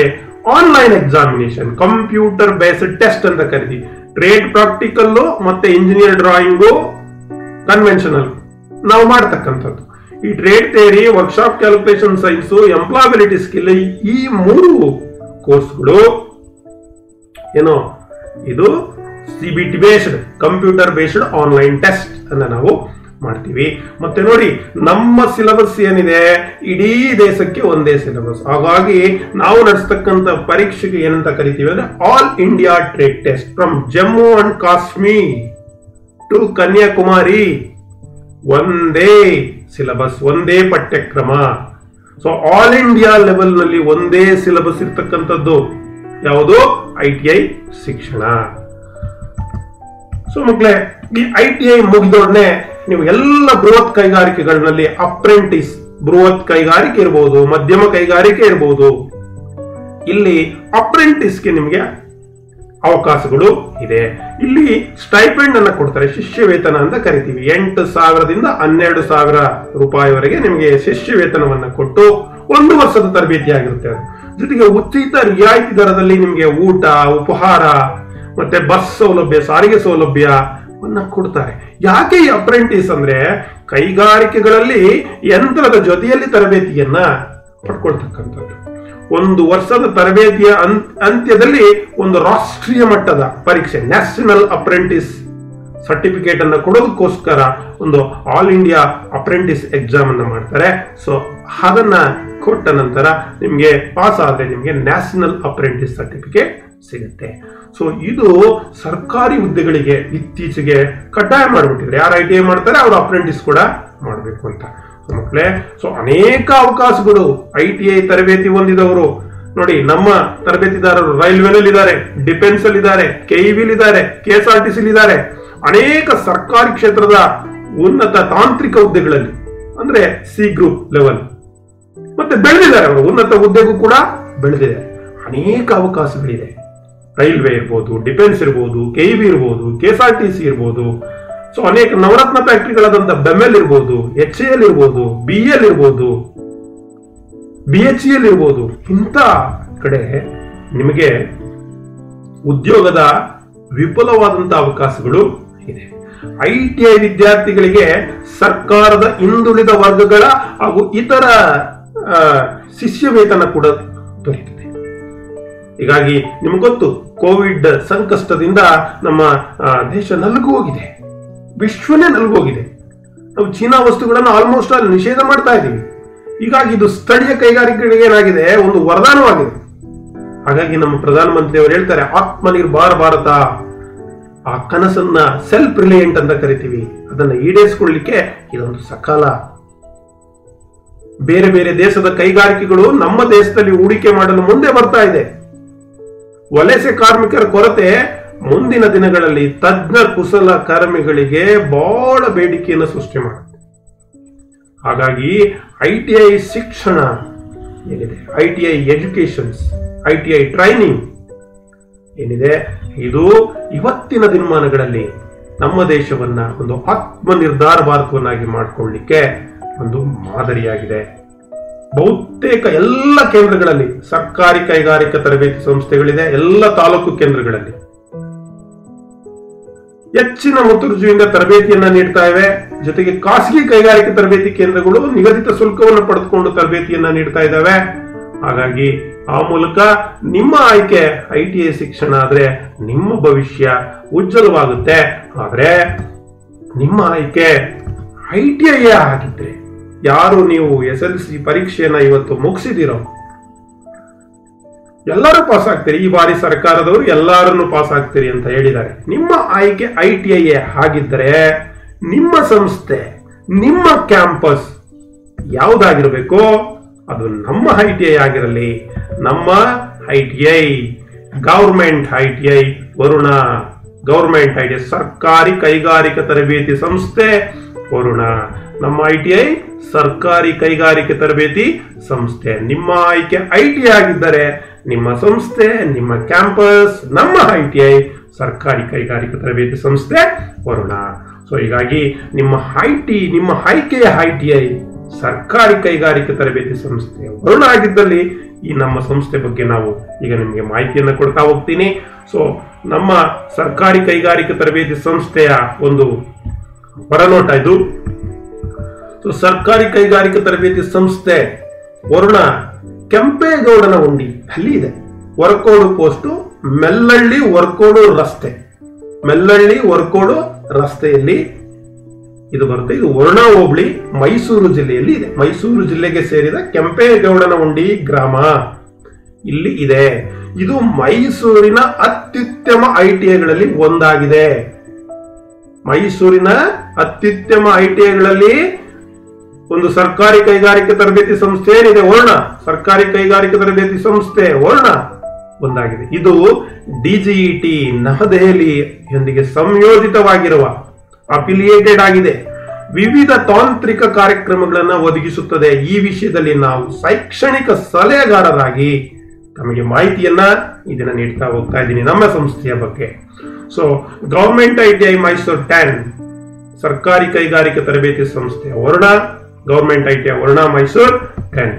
online examination, computer based test ಅಂತ ಕರಿತೀವಿ. ಟ್ರೇಡ್ ಪ್ರಾಕ್ಟಿಕಲ್ ಮತ್ತೆ ಇಂಜಿನಿಯರ್ ಡ್ರಾಯಿಂಗು ಕನ್ವೆನ್ಷನಲ್ ನಾವು ಮಾಡತಕ್ಕಂಥದ್ದು. ಈ trade theory, workshop calculation science, employability skill, ಈ 3 ಕೋರ್ಸ್ಗಳು ಏನೋ ಇದು CBT based, computer based online test ಅನ್ನ ನಾವು ಮಾಡ್ತೀವಿ. ಮತ್ತೆ ನೋಡಿ, ನಮ್ಮ ಸಿಲೆಬಸ್ ಏನಿದೆ ಇಡೀ ದೇಶಕ್ಕೆ ಒಂದೇ ಸಿಲೆಬಸ್. ಹಾಗಾಗಿ ನಾವು ನಡೆಸ್ತಕ್ಕಂಥ ಪರೀಕ್ಷೆಗೆ ಏನಂತ ಕರಿತೀವಿ ಅಂದ್ರೆ all India trade test from Jammu and Kashmir to Kanyakumari. ಒಂದೇ ಸಿಲೆಬಸ್, ಒಂದೇ ಪಠ್ಯಕ್ರಮ. ಸೊ ಆಲ್ ಇಂಡಿಯಾ ಲೆವೆಲ್ ನಲ್ಲಿ ಒಂದೇ ಸಿಲೆಬಸ್ ಇರ್ತಕ್ಕಂಥದ್ದು ಯಾವುದು? ITI ಶಿಕ್ಷಣ. ಸೊ ಮಕ್ಕಳೇ, ಈ ITI ಮುಗಿದೊಡನೆ ನೀವು ಎಲ್ಲ ಬೃಹತ್ ಕೈಗಾರಿಕೆಗಳಲ್ಲಿ ಅಪ್ರೆಂಟಿಸ್, ಬೃಹತ್ ಕೈಗಾರಿಕೆ ಇರಬಹುದು, ಮಧ್ಯಮ ಕೈಗಾರಿಕೆ ಇರಬಹುದು, ಇಲ್ಲಿ ಅಪ್ರೆಂಟಿಸ್ಗೆ ನಿಮಗೆ ಅವಕಾಶಗಳು ಇದೆ. ಇಲ್ಲಿ ಸ್ಟೈಪೆಂಡ್ ಅನ್ನ ಕೊಡ್ತಾರೆ, ಶಿಷ್ಯ ವೇತನ ಅಂತ ಕರಿತೀವಿ. 8,000ದಿಂದ 12,000 ರೂಪಾಯಿವರೆಗೆ ನಿಮಗೆ ಶಿಷ್ಯ ವೇತನವನ್ನ ಕೊಟ್ಟು 1 ವರ್ಷದ ತರಬೇತಿ ಆಗಿರುತ್ತೆ. ಅದು ಜೊತೆಗೆ ಉಚಿತ ರಿಯಾಯಿತಿ ದರದಲ್ಲಿ ನಿಮಗೆ ಊಟ, ಉಪಹಾರ ಮತ್ತೆ ಬಸ್ ಸೌಲಭ್ಯ, ಸಾರಿಗೆ ಸೌಲಭ್ಯವನ್ನ ಕೊಡ್ತಾರೆ. ಯಾಕೆ ಈ ಅಪ್ರೆಂಟಿಸ್ ಅಂದ್ರೆ ಕೈಗಾರಿಕೆಗಳಲ್ಲಿ ಯಂತ್ರದ ಜೊತೆಯಲ್ಲಿ ತರಬೇತಿಯನ್ನ ಪಡ್ಕೊಳ್ತಕ್ಕಂಥದ್ದು. 1 ವರ್ಷದ ತರಬೇತಿಯ ಅಂತ್ಯದಲ್ಲಿ ಒಂದು ರಾಷ್ಟ್ರೀಯ ಮಟ್ಟದ ಪರೀಕ್ಷೆ, ನ್ಯಾಷನಲ್ ಅಪ್ರೆಂಟಿಸ್ ಸರ್ಟಿಫಿಕೇಟ್ ಅನ್ನು ಕೊಡೋದಕ್ಕೋಸ್ಕರ ಒಂದು ಆಲ್ ಇಂಡಿಯಾ ಅಪ್ರೆಂಟಿಸ್ ಎಕ್ಸಾಮ್ ಅನ್ನು ಮಾಡ್ತಾರೆ. ಸೊ ಅದನ್ನ ಕೊಟ್ಟ ನಂತರ ನಿಮಗೆ ಪಾಸ್ ಆದ್ರೆ ನಿಮಗೆ ನ್ಯಾಷನಲ್ ಅಪ್ರೆಂಟಿಸ್ ಸರ್ಟಿಫಿಕೇಟ್ ಸಿಗುತ್ತೆ. ಸೊ ಇದು ಸರ್ಕಾರಿ ಹುದ್ದೆಗಳಿಗೆ ಇತ್ತೀಚೆಗೆ ಕಡ್ಡಾಯ ಮಾಡಿಬಿಟ್ಟಿದ್ರೆ, ಯಾರು ITI ಮಾಡ್ತಾರೆ ಅವರು ಅಪ್ರೆಂಟಿಸ್ ಕೂಡ ಮಾಡಬೇಕು ಅಂತ ಮಕ್ಕಳೇ. ಸೊ ಅನೇಕ ಅವಕಾಶಗಳು ITI ತರಬೇತಿ ಹೊಂದಿದವರು ನೋಡಿ, ನಮ್ಮ ತರಬೇತಿದಾರರು ರೈಲ್ವೆನಲ್ಲಿ ಇದ್ದಾರೆ, ಡಿಫೆನ್ಸ್ ಅಲ್ಲಿ ಇದ್ದಾರೆ, KEB ಇದ್ದಾರೆ, KSRTC ಇದ್ದಾರೆ, ಅನೇಕ ಸರ್ಕಾರಿ ಕ್ಷೇತ್ರದ ಉನ್ನತ ತಾಂತ್ರಿಕ ಹುದ್ದೆಗಳಲ್ಲಿ ಅಂದ್ರೆ C ಗ್ರೂಪ್ ಲೆವೆಲ್ ಮತ್ತೆ ಬೆಳೆದಿದ್ದಾರೆ. ಅವರು ಉನ್ನತ ಹುದ್ದೆಗೂ ಕೂಡ ಬೆಳೆದಿದೆ. ಅನೇಕ ಅವಕಾಶಗಳಿದೆ. ರೈಲ್ವೆ ಇರ್ಬೋದು, ಡಿಫೆನ್ಸ್ ಇರ್ಬೋದು, KEB ಇರ್ಬೋದು, KSRTC ಇರ್ಬೋದು. ಸೊ ಅನೇಕ ನವರತ್ನ ಫ್ಯಾಕ್ಟರಿಗಳಾದಂತ ಬೆಮೆಲ್ ಇರ್ಬೋದು, HAL ಇರ್ಬೋದು, BL ಇರ್ಬೋದು, BHEL ಇರ್ಬೋದು. ಇಂಥ ಕಡೆ ನಿಮಗೆ ಉದ್ಯೋಗದ ವಿಪುಲವಾದಂತಹ ಅವಕಾಶಗಳು ಇದೆ. ITI ವಿದ್ಯಾರ್ಥಿಗಳಿಗೆ ಸರ್ಕಾರದ ಹಿಂದುಳಿದ ವರ್ಗಗಳ ಹಾಗೂ ಇತರ ಶಿಷ್ಯ ವೇತನ ಕೂಡ ದೊರೆಯುತ್ತದೆ. ಹೀಗಾಗಿ ನಿಮ್ಗೆ ಗೊತ್ತು, ಕೋವಿಡ್ ಸಂಕಷ್ಟದಿಂದ ನಮ್ಮ ದೇಶ ನಲುಗು ಹೋಗಿದೆ, ವಿಶ್ವನೇ ನಲುಗು ಹೋಗಿದೆ. ನಾವು ಚೀನಾ ವಸ್ತುಗಳನ್ನು ಆಲ್ಮೋಸ್ಟ್ ಆಲ್ ನಿಷೇಧ ಮಾಡ್ತಾ ಇದ್ದೀವಿ. ಹೀಗಾಗಿ ಇದು ಸ್ಥಳೀಯ ಕೈಗಾರಿಕೆಗಳಿಗೆ ಏನಾಗಿದೆ, ಒಂದು ವರದಾನವಾಗಿದೆ. ಹಾಗಾಗಿ ನಮ್ಮ ಪ್ರಧಾನಮಂತ್ರಿ ಅವರು ಹೇಳ್ತಾರೆ, ಆತ್ಮನಿರ್ಭರ ಭಾರತ, ಆ ಕನಸನ್ನ ಸೆಲ್ಫ್ ರಿಲಯಂಟ್ ಅಂತ ಕರಿತೀವಿ, ಅದನ್ನ ಈಡೇರಿಸಿಕೊಳ್ಳಲಿಕ್ಕೆ ಇದೊಂದು ಸಕಾಲ. ಬೇರೆ ಬೇರೆ ದೇಶದ ಕೈಗಾರಿಕೆಗಳು ನಮ್ಮ ದೇಶದಲ್ಲಿ ಹೂಡಿಕೆ ಮಾಡಲು ಮುಂದೆ ಬರ್ತಾ ಇದೆ. ವಲಸೆ ಕಾರ್ಮಿಕರ ಕೊರತೆ ಮುಂದಿನ ದಿನಗಳಲ್ಲಿ ತಜ್ಞ ಕುಶಲ ಕಾರ್ಮಿಗಳಿಗೆ ಬಹಳ ಬೇಡಿಕೆಯನ್ನು ಸೃಷ್ಟಿ ಮಾಡುತ್ತೆ. ಹಾಗಾಗಿ ITI ಶಿಕ್ಷಣ ಏನಿದೆ, ITI ಎಜುಕೇಶನ್ಸ್, ITI ಟ್ರೈನಿಂಗ್ ಏನಿದೆ, ಇದು ಇವತ್ತಿನ ದಿನಮಾನಗಳಲ್ಲಿ ನಮ್ಮ ದೇಶವನ್ನ ಒಂದು ಆತ್ಮನಿರ್ಭರ ಭಾರತವನ್ನಾಗಿ ಮಾಡಿಕೊಳ್ಳಲಿಕ್ಕೆ ಒಂದು ಮಾದರಿಯಾಗಿದೆ. ಬಹುತೇಕ ಎಲ್ಲ ಕೇಂದ್ರಗಳಲ್ಲಿ ಸರ್ಕಾರಿ ಕೈಗಾರಿಕಾ ತರಬೇತಿ ಸಂಸ್ಥೆಗಳಿದೆ. ಎಲ್ಲ ತಾಲೂಕು ಕೇಂದ್ರಗಳಲ್ಲಿ ಹೆಚ್ಚಿನ ಮುತುರ್ಜುವಿಂದ ತರಬೇತಿಯನ್ನ ನೀಡ್ತಾ ಇವೆ. ಜೊತೆಗೆ ಖಾಸಗಿ ಕೈಗಾರಿಕಾ ತರಬೇತಿ ಕೇಂದ್ರಗಳು ನಿಗದಿತ ಶುಲ್ಕವನ್ನು ಪಡೆದುಕೊಂಡು ತರಬೇತಿಯನ್ನ ನೀಡ್ತಾ ಇದ್ದಾವೆ. ಹಾಗಾಗಿ ಆ ಮೂಲಕ ನಿಮ್ಮ ಆಯ್ಕೆ ITI ಶಿಕ್ಷಣ ಆದ್ರೆ ನಿಮ್ಮ ಭವಿಷ್ಯ ಉಜ್ವಲವಾಗುತ್ತೆ. ಆದ್ರೆ ನಿಮ್ಮ ಆಯ್ಕೆ ITI ಆಗಿದ್ರೆ, ಯಾರು ನೀವು SLC ಪರೀಕ್ಷೆಯನ್ನ ಇವತ್ತು ಮುಗಿಸಿದಿರೋ ಎಲ್ಲರೂ ಪಾಸ್ ಆಗ್ತೀರಿ, ಈ ಬಾರಿ ಸರ್ಕಾರದವರು ಎಲ್ಲರನ್ನು ಪಾಸ್ ಆಗ್ತೀರಿ ಅಂತ ಹೇಳಿದ್ದಾರೆ. ನಿಮ್ಮ ಆಯ್ಕೆ ITI ಆಗಿದ್ದರೆ ನಿಮ್ಮ ಸಂಸ್ಥೆ, ನಿಮ್ಮ ಕ್ಯಾಂಪಸ್ ಯಾವುದಾಗಿರಬೇಕು, ಅದು ನಮ್ಮ ITI ಆಗಿರಲಿ. ನಮ್ಮ ITI government ITI Varuna, government ITI ಸರ್ಕಾರಿ ಕೈಗಾರಿಕಾ ತರಬೇತಿ ಸಂಸ್ಥೆ ವರುಣ. ನಮ್ಮ ITI ಸರ್ಕಾರಿ ಕೈಗಾರಿಕೆ ತರಬೇತಿ ಸಂಸ್ಥೆ. ನಿಮ್ಮ ಆಯ್ಕೆ ITI ಆಗಿದ್ದರೆ ನಿಮ್ಮ ಸಂಸ್ಥೆ, ನಿಮ್ಮ ಕ್ಯಾಂಪಸ್ ನಮ್ಮ ITI ಸರ್ಕಾರಿ ಕೈಗಾರಿಕಾ ತರಬೇತಿ ಸಂಸ್ಥೆ ವರುಣ. ಸೊ ಹೀಗಾಗಿ ನಿಮ್ಮ ಆಯ್ಕೆಯ ITI ಸರ್ಕಾರಿ ಕೈಗಾರಿಕಾ ತರಬೇತಿ ಸಂಸ್ಥೆ ವರುಣ ಆಗಿದ್ದಲ್ಲಿ ಈ ನಮ್ಮ ಸಂಸ್ಥೆ ಬಗ್ಗೆ ನಾವು ಈಗ ನಿಮಗೆ ಮಾಹಿತಿಯನ್ನು ಕೊಡ್ತಾ ಹೋಗ್ತೀನಿ. ಸೊ ನಮ್ಮ ಸರ್ಕಾರಿ ಕೈಗಾರಿಕಾ ತರಬೇತಿ ಸಂಸ್ಥೆಯ ಒಂದು ಹೊರನೋಟ ಇದು. ಸೊ ಸರ್ಕಾರಿ ಕೈಗಾರಿಕಾ ತರಬೇತಿ ಸಂಸ್ಥೆ ವರುಣ ಕೆಂಪೇಗೌಡನ ಹುಂಡಿ ಅಲ್ಲಿ ಇದೆ. ವರಕೋಡು ಪೋಸ್ಟ್, ಮೆಲ್ಲಳ್ಳಿ ವರಕೋಡು ರಸ್ತೆ, ಮೆಲ್ಲಳ್ಳಿ ವರಕೋಡು ರಸ್ತೆಯಲ್ಲಿ ಇದು ಬರುತ್ತೆ. ಇದು ವರುಣ ಹೋಬಳಿ, ಮೈಸೂರು ಜಿಲ್ಲೆಯಲ್ಲಿ ಇದೆ. ಮೈಸೂರು ಜಿಲ್ಲೆಗೆ ಸೇರಿದ ಕೆಂಪೇಗೌಡನ ಹುಂಡಿ ಗ್ರಾಮ ಇಲ್ಲಿ ಇದೆ. ಇದು ಮೈಸೂರಿನ ಅತ್ಯುತ್ತಮ ಐಟಿಐಗಳಲ್ಲಿ ಒಂದಾಗಿದೆ. ಮೈಸೂರಿನ ಅತ್ಯುತ್ತಮ ಐಟಿಐಗಳಲ್ಲಿ ಒಂದು ಸರ್ಕಾರಿ ಕೈಗಾರಿಕಾ ತರಬೇತಿ ಸಂಸ್ಥೆ ಏನಿದೆ ವರುಣ, ಸರ್ಕಾರಿ ಕೈಗಾರಿಕಾ ತರಬೇತಿ ಸಂಸ್ಥೆ ವರುಣ ಒಂದಾಗಿದೆ. ಇದು ಡಿಜಿಇಟಿ ನವದೆಹಲಿಯೊಂದಿಗೆ ಸಂಯೋಜಿತವಾಗಿರುವ ಅಫಿಲಿಯೇಟೆಡ್ ಆಗಿದೆ. ವಿವಿಧ ತಾಂತ್ರಿಕ ಕಾರ್ಯಕ್ರಮಗಳನ್ನು ಒದಗಿಸುತ್ತದೆ. ಈ ವಿಷಯದಲ್ಲಿ ನಾವು ಶೈಕ್ಷಣಿಕ ಸಲಹೆಗಾರರಾಗಿ ತಮಗೆ ಮಾಹಿತಿಯನ್ನ ಇದನ್ನ ನೀಡ್ತಾ ಹೋಗ್ತಾ ಇದ್ದೀನಿ ನಮ್ಮ ಸಂಸ್ಥೆಯ ಬಗ್ಗೆ. ಸೊ ಗವರ್ಮೆಂಟ್ ಐಟಿಐ ಮೈಸೂರು 10 ಸರ್ಕಾರಿ ಕೈಗಾರಿಕಾ ತರಬೇತಿ ಸಂಸ್ಥೆ ವರುಣ, ಗವರ್ಮೆಂಟ್ ಐಟಿಐ ವರುಣ ಮೈಸೂರು 10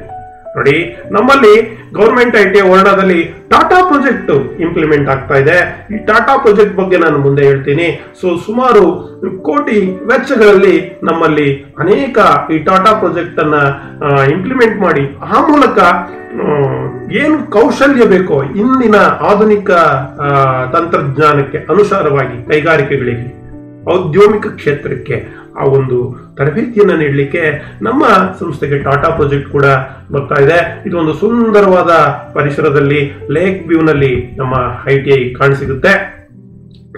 ನೋಡಿ. ನಮ್ಮಲ್ಲಿ ಗವರ್ಮೆಂಟ್ ಐಟಿಐ ವರುಣದಲ್ಲಿ ಟಾಟಾ ಪ್ರಾಜೆಕ್ಟ್ ಇಂಪ್ಲಿಮೆಂಟ್ ಆಗ್ತಾ ಇದೆ. ಈ ಟಾಟಾ ಪ್ರಾಜೆಕ್ಟ್ ಬಗ್ಗೆ ನಾನು ಮುಂದೆ ಹೇಳ್ತೀನಿ. ಸೊ ಸುಮಾರು ಕೋಟಿ ವೆಚ್ಚಗಳಲ್ಲಿ ನಮ್ಮಲ್ಲಿ ಅನೇಕ ಈ ಟಾಟಾ ಪ್ರಾಜೆಕ್ಟ್ ಅನ್ನ ಇಂಪ್ಲಿಮೆಂಟ್ ಮಾಡಿ ಆ ಮೂಲಕ ಏನು ಕೌಶಲ್ಯ ಬೇಕೋ ಇಂದಿನ ಆಧುನಿಕ ತಂತ್ರಜ್ಞಾನಕ್ಕೆ ಅನುಸಾರವಾಗಿ ಕೈಗಾರಿಕೆಗಳಿಗೆ, ಔದ್ಯೋಗಿಕ ಕ್ಷೇತ್ರಕ್ಕೆ ಆ ಒಂದು ತರಬೇತಿಯನ್ನ ನೀಡಲಿಕ್ಕೆ ನಮ್ಮ ಸಂಸ್ಥೆಗೆ ಟಾಟಾ ಪ್ರಾಜೆಕ್ಟ್ ಕೂಡ ಬರ್ತಾ ಇದೆ. ಇದು ಒಂದು ಸುಂದರವಾದ ಪರಿಸರದಲ್ಲಿ ಲೇಕ್ ವ್ಯೂನಲ್ಲಿ ನಮ್ಮ ಐಟಿಐ ಕಾಣಸಿಗುತ್ತೆ.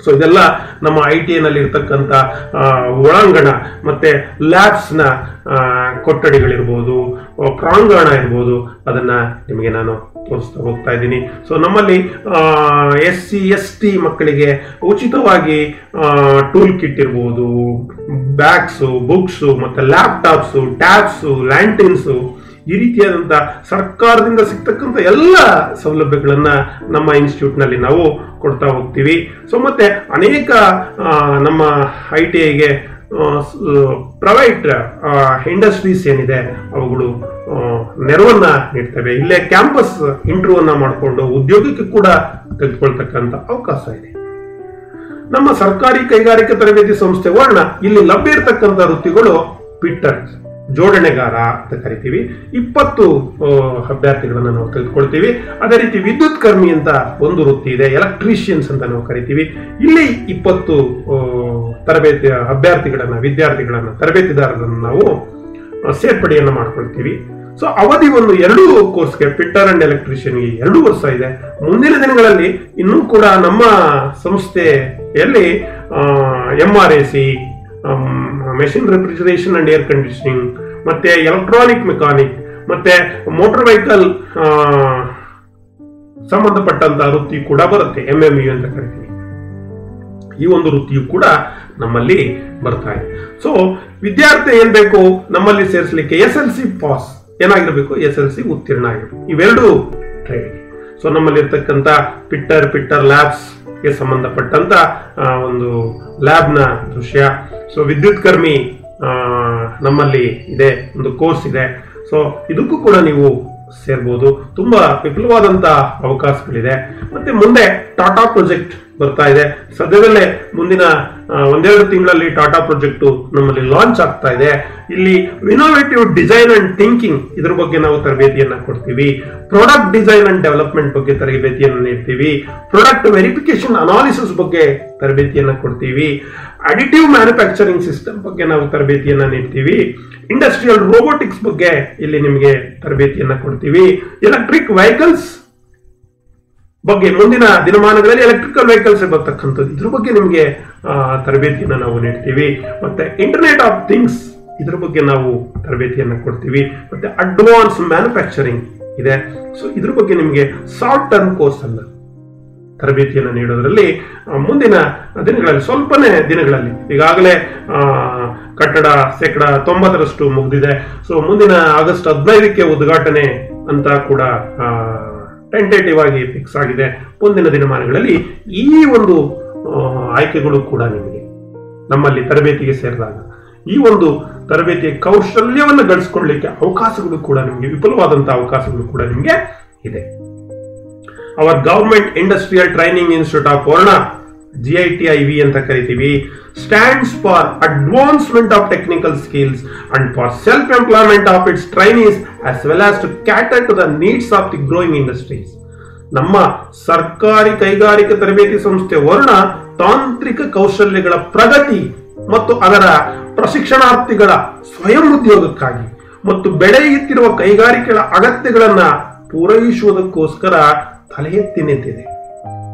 ಸೊ ಇದೆಲ್ಲ ನಮ್ಮ ಐಟಿಐ ನಲ್ಲಿ ಇರ್ತಕ್ಕಂಥ ಒಳಾಂಗಣ ಮತ್ತೆ ಲ್ಯಾಬ್ಸ್ ನ ಕೊಠಡಿಗಳಿರ್ಬೋದು, ಪ್ರಾಂಗಣ ಇರ್ಬೋದು, ಅದನ್ನ ನಿಮಗೆ ನಾನು ತೋರಿಸ್ತಾ ಹೋಗ್ತಾ ಇದ್ದೀನಿ. ಸೊ ನಮ್ಮಲ್ಲಿ SC/ST ಮಕ್ಕಳಿಗೆ ಉಚಿತವಾಗಿ ಟೂಲ್ ಕಿಟ್ ಇರ್ಬೋದು, ಬ್ಯಾಗ್ಸ್, ಬುಕ್ಸ್, ಮತ್ತೆ ಲ್ಯಾಪ್ಟಾಪ್ಸ್, ಟ್ಯಾಬ್ಸ್, ಲ್ಯಾಂಟಿನ್ಸ್, ಈ ರೀತಿಯಾದಂತ ಸರ್ಕಾರದಿಂದ ಸಿಗ್ತಕ್ಕಂಥ ಎಲ್ಲ ಸೌಲಭ್ಯಗಳನ್ನ ನಮ್ಮ ಇನ್ಸ್ಟಿಟ್ಯೂಟ್ ನಲ್ಲಿ ನಾವು ಕೊಡ್ತಾ ಹೋಗ್ತೀವಿ. ಸೊ ಮತ್ತೆ ಅನೇಕ ನಮ್ಮ ITIಗೆ ಪ್ರೈವೇಟ್ ಇಂಡಸ್ಟ್ರೀಸ್ ಏನಿದೆ ಅವುಗಳು ನೆರವನ್ನ ನೀಡ್ತವೆ. ಇಲ್ಲೇ ಕ್ಯಾಂಪಸ್ ಇಂಟರ್ವ್ಯೂ ಅನ್ನ ಮಾಡಿಕೊಂಡು ಉದ್ಯೋಗಕ್ಕೆ ಕೂಡ ತೆಗೆದುಕೊಳ್ತಕ್ಕಂಥ ಅವಕಾಶ ಇದೆ. ನಮ್ಮ ಸರ್ಕಾರಿ ಕೈಗಾರಿಕಾ ತರಬೇತಿ ಸಂಸ್ಥೆ ವರ್ಣ ಇಲ್ಲಿ ಲಭ್ಯ ಇರತಕ್ಕಂಥ ವೃತ್ತಿಗಳು ಫಿಟ್ಟರ್, ಜೋಡಣೆಗಾರ ಅಂತ ಕರಿತೀವಿ. 20 ಅಭ್ಯರ್ಥಿಗಳನ್ನ ನಾವು ತೆಗೆದುಕೊಳ್ತೀವಿ. ಅದೇ ರೀತಿ ವಿದ್ಯುತ್ ಕರ್ಮಿ ಅಂತ ಒಂದು ವೃತ್ತಿ ಇದೆ, ಎಲೆಕ್ಟ್ರಿಷಿಯನ್ಸ್ ಅಂತ ನಾವು ಕರಿತೀವಿ. ಇಲ್ಲಿ 20 ತರಬೇತಿ ವಿದ್ಯಾರ್ಥಿಗಳನ್ನ ತರಬೇತಿದಾರರನ್ನು ನಾವು ಸೇರ್ಪಡೆಯನ್ನ ಮಾಡ್ಕೊಳ್ತೀವಿ. ಸೊ ಅವಧಿ ಒಂದು 2 ಕೋರ್ಸ್ಗೆ, ಫಿಟ್ಟರ್ ಅಂಡ್ ಎಲೆಕ್ಟ್ರಿಷಿಯನ್ಗೆ 2 ವರ್ಷ ಇದೆ. ಮುಂದಿನ ದಿನಗಳಲ್ಲಿ ಇನ್ನೂ ಕೂಡ ನಮ್ಮ ಸಂಸ್ಥೆಯಲ್ಲಿ MRAC, machine refrigeration and air conditioning, ಮತ್ತೆ ಎಲೆಕ್ಟ್ರಾನಿಕ್ ಮೆಕ್ಯಾನಿಕ್, ಮತ್ತೆ ಮೋಟಾರ್ ವೆಹಿಕಲ್ ಸಂಬಂಧಪಟ್ಟಂತಹ ವೃತ್ತಿ ಕೂಡ ಬರುತ್ತೆ, MMU ಅಂತ ಕರಿತೀವಿ. ಈ ಒಂದು ವೃತ್ತಿಯು ಕೂಡ ನಮ್ಮಲ್ಲಿ ಬರ್ತಾ ಇದೆ. ಸೊ ವಿದ್ಯಾರ್ಥಿ ಏನ್ ಬೇಕು ನಮ್ಮಲ್ಲಿ ಸೇರಿಸಲಿಕ್ಕೆ? SLC ಪಾಸ್ ಏನಾಗಿರ್ಬೇಕು, SLC ಉತ್ತೀರ್ಣ ಆಗಿರ್ಬೇಕು. ಇವೆರಡು ಟ್ರೈನಿಂಗ್. ಸೊ ನಮ್ಮಲ್ಲಿ ಇರ್ತಕ್ಕಂಥ ಫಿಟ್ಟರ್ ಲ್ಯಾಬ್ಸ್ ಗೆ ಸಂಬಂಧಪಟ್ಟಂತ ಒಂದು ಲ್ಯಾಬ್ ನ ದೃಶ್ಯ. ಸೊ ವಿದ್ಯುತ್ ಕರ್ಮಿ ನಮ್ಮಲ್ಲಿ ಇದೆ, ಒಂದು ಕೋರ್ಸ್ ಇದೆ. ಸೊ ಇದಕ್ಕೂ ಕೂಡ ನೀವು ಸೇರ್ಬೋದು. ತುಂಬಾ ವಿಪುಲವಾದಂತ ಅವಕಾಶಗಳಿದೆ. ಮತ್ತೆ ಮುಂದೆ ಟಾಟಾ ಪ್ರಾಜೆಕ್ಟ್ ಬರ್ತಾ ಇದೆ. ಸದ್ಯದಲ್ಲೇ ಮುಂದಿನ 1-2 ತಿಂಗಳಲ್ಲಿ ಟಾಟಾ ಪ್ರಾಜೆಕ್ಟ್ ನಮ್ಮಲ್ಲಿ ಲಾಂಚ್ ಆಗ್ತಾ ಇದೆ. ಇಲ್ಲಿ ಇನೋವೇಟಿವ್ ಡಿಸೈನ್ ಅಂಡ್ ಥಿಂಕಿಂಗ್ ಇದ್ರ ಬಗ್ಗೆ ನಾವು ತರಬೇತಿಯನ್ನ ಕೊಡ್ತೀವಿ. ಪ್ರಾಡಕ್ಟ್ ಡಿಸೈನ್ ಅಂಡ್ ಡೆವಲಪ್ಮೆಂಟ್ ಬಗ್ಗೆ ತರಬೇತಿಯನ್ನು ನೀಡ್ತೀವಿ. ಪ್ರಾಡಕ್ಟ್ ವೆರಿಫಿಕೇಶನ್ ಅನಾಲಿಸಿಸ್ ಬಗ್ಗೆ ತರಬೇತಿಯನ್ನ ಕೊಡ್ತೀವಿ. ಅಡಿಟಿವ್ ಮ್ಯಾನುಫ್ಯಾಕ್ಚರಿಂಗ್ ಸಿಸ್ಟಮ್ ಬಗ್ಗೆ ನಾವು ತರಬೇತಿಯನ್ನ ನೀಡ್ತೀವಿ. ಇಂಡಸ್ಟ್ರಿಯಲ್ ರೋಬೋಟಿಕ್ಸ್ ಬಗ್ಗೆ ಇಲ್ಲಿ ನಿಮಗೆ ತರಬೇತಿಯನ್ನ ಕೊಡ್ತೀವಿ. ಎಲೆಕ್ಟ್ರಿಕ್ ವೆಹಿಕಲ್ಸ್ ಬಗ್ಗೆ ಮುಂದಿನ ದಿನಮಾನಗಳಲ್ಲಿ ಎಲೆಕ್ಟ್ರಿಕಲ್ ವೆಹಿಕಲ್ಸ್ ಬರ್ತಕ್ಕಂಥದ್ದು, ಇದ್ರ ಬಗ್ಗೆ ನಿಮಗೆ ತರಬೇತಿಯನ್ನು ನಾವು ನೀಡ್ತೀವಿ. ಮತ್ತೆ ಇಂಟರ್ನೆಟ್ ಆಫ್ ಥಿಂಗ್ಸ್ ಇದ್ರ ಬಗ್ಗೆ ನಾವು ತರಬೇತಿಯನ್ನ ಕೊಡ್ತೀವಿ. ಮತ್ತೆ ಅಡ್ವಾನ್ಸ್ ಮ್ಯಾನುಫ್ಯಾಕ್ಚರಿಂಗ್ ಇದೆ. ಸೊ ಇದ್ರ ಬಗ್ಗೆ ನಿಮಗೆ ಶಾರ್ಟ್ ಟರ್ಮ್ ಕೋರ್ಸ್ ಅನ್ನ ತರಬೇತಿಯನ್ನು ನೀಡೋದ್ರಲ್ಲಿ ಮುಂದಿನ ದಿನಗಳಲ್ಲಿ, ಸ್ವಲ್ಪನೇ ದಿನಗಳಲ್ಲಿ, ಈಗಾಗಲೇ ಕಟ್ಟಡ 90% ಮುಗಿದಿದೆ. ಸೊ ಮುಂದಿನ ಆಗಸ್ಟ್ 15ಕ್ಕೆ ಉದ್ಘಾಟನೆ ಅಂತ ಕೂಡ ಟೆಂಟೇಟಿವ್ ಆಗಿ ಫಿಕ್ಸ್ ಆಗಿದೆ. ಮುಂದಿನ ದಿನಮಾನಗಳಲ್ಲಿ ಈ ಒಂದು ಆಯ್ಕೆಗಳು ಕೂಡ ನಿಮಗೆ ನಮ್ಮಲ್ಲಿ ತರಬೇತಿಗೆ ಸೇರಿದಾಗ ಈ ಒಂದು ತರಬೇತಿಯ ಕೌಶಲ್ಯವನ್ನು ಗಳಿಸಿಕೊಳ್ಳಲಿಕ್ಕೆ ಅವಕಾಶಗಳು ಕೂಡ ನಿಮಗೆ, ವಿಪುಲವಾದಂತಹ ಅವಕಾಶಗಳು ಕೂಡ ನಿಮಗೆ ಇದೆ. Our government industrial training institute of Varna, GITIV ಅಂತ ಕರಿತೀವಿ. stands for advancement of technical skills and for self-employment of its trainees as well as to cater to the needs of the growing industries. ನಮ್ಮ ಸರ್ಕಾರಿ ಕೈಗಾರಿಕಾ ತರಬೇತಿ ಸಂಸ್ಥೆ ವರುಣ ತಾಂತ್ರಿಕ ಕೌಶಲ್ಯಗಳ ಪ್ರಗತಿ ಮತ್ತು ಅದರ ಪ್ರಶಿಕ್ಷಣಾರ್ಥಿಗಳ ಸ್ವಯಂ ಉದ್ಯೋಗಕ್ಕಾಗಿ ಮತ್ತು ಬೆಳೆಯುತ್ತಿರುವ ಕೈಗಾರಿಕೆಗಳ ಅಗತ್ಯಗಳನ್ನ ಪೂರೈಸುವುದಕ್ಕೋಸ್ಕರ ತಲೆ ಎತ್ತಿ ನಿಂತಿದೆ.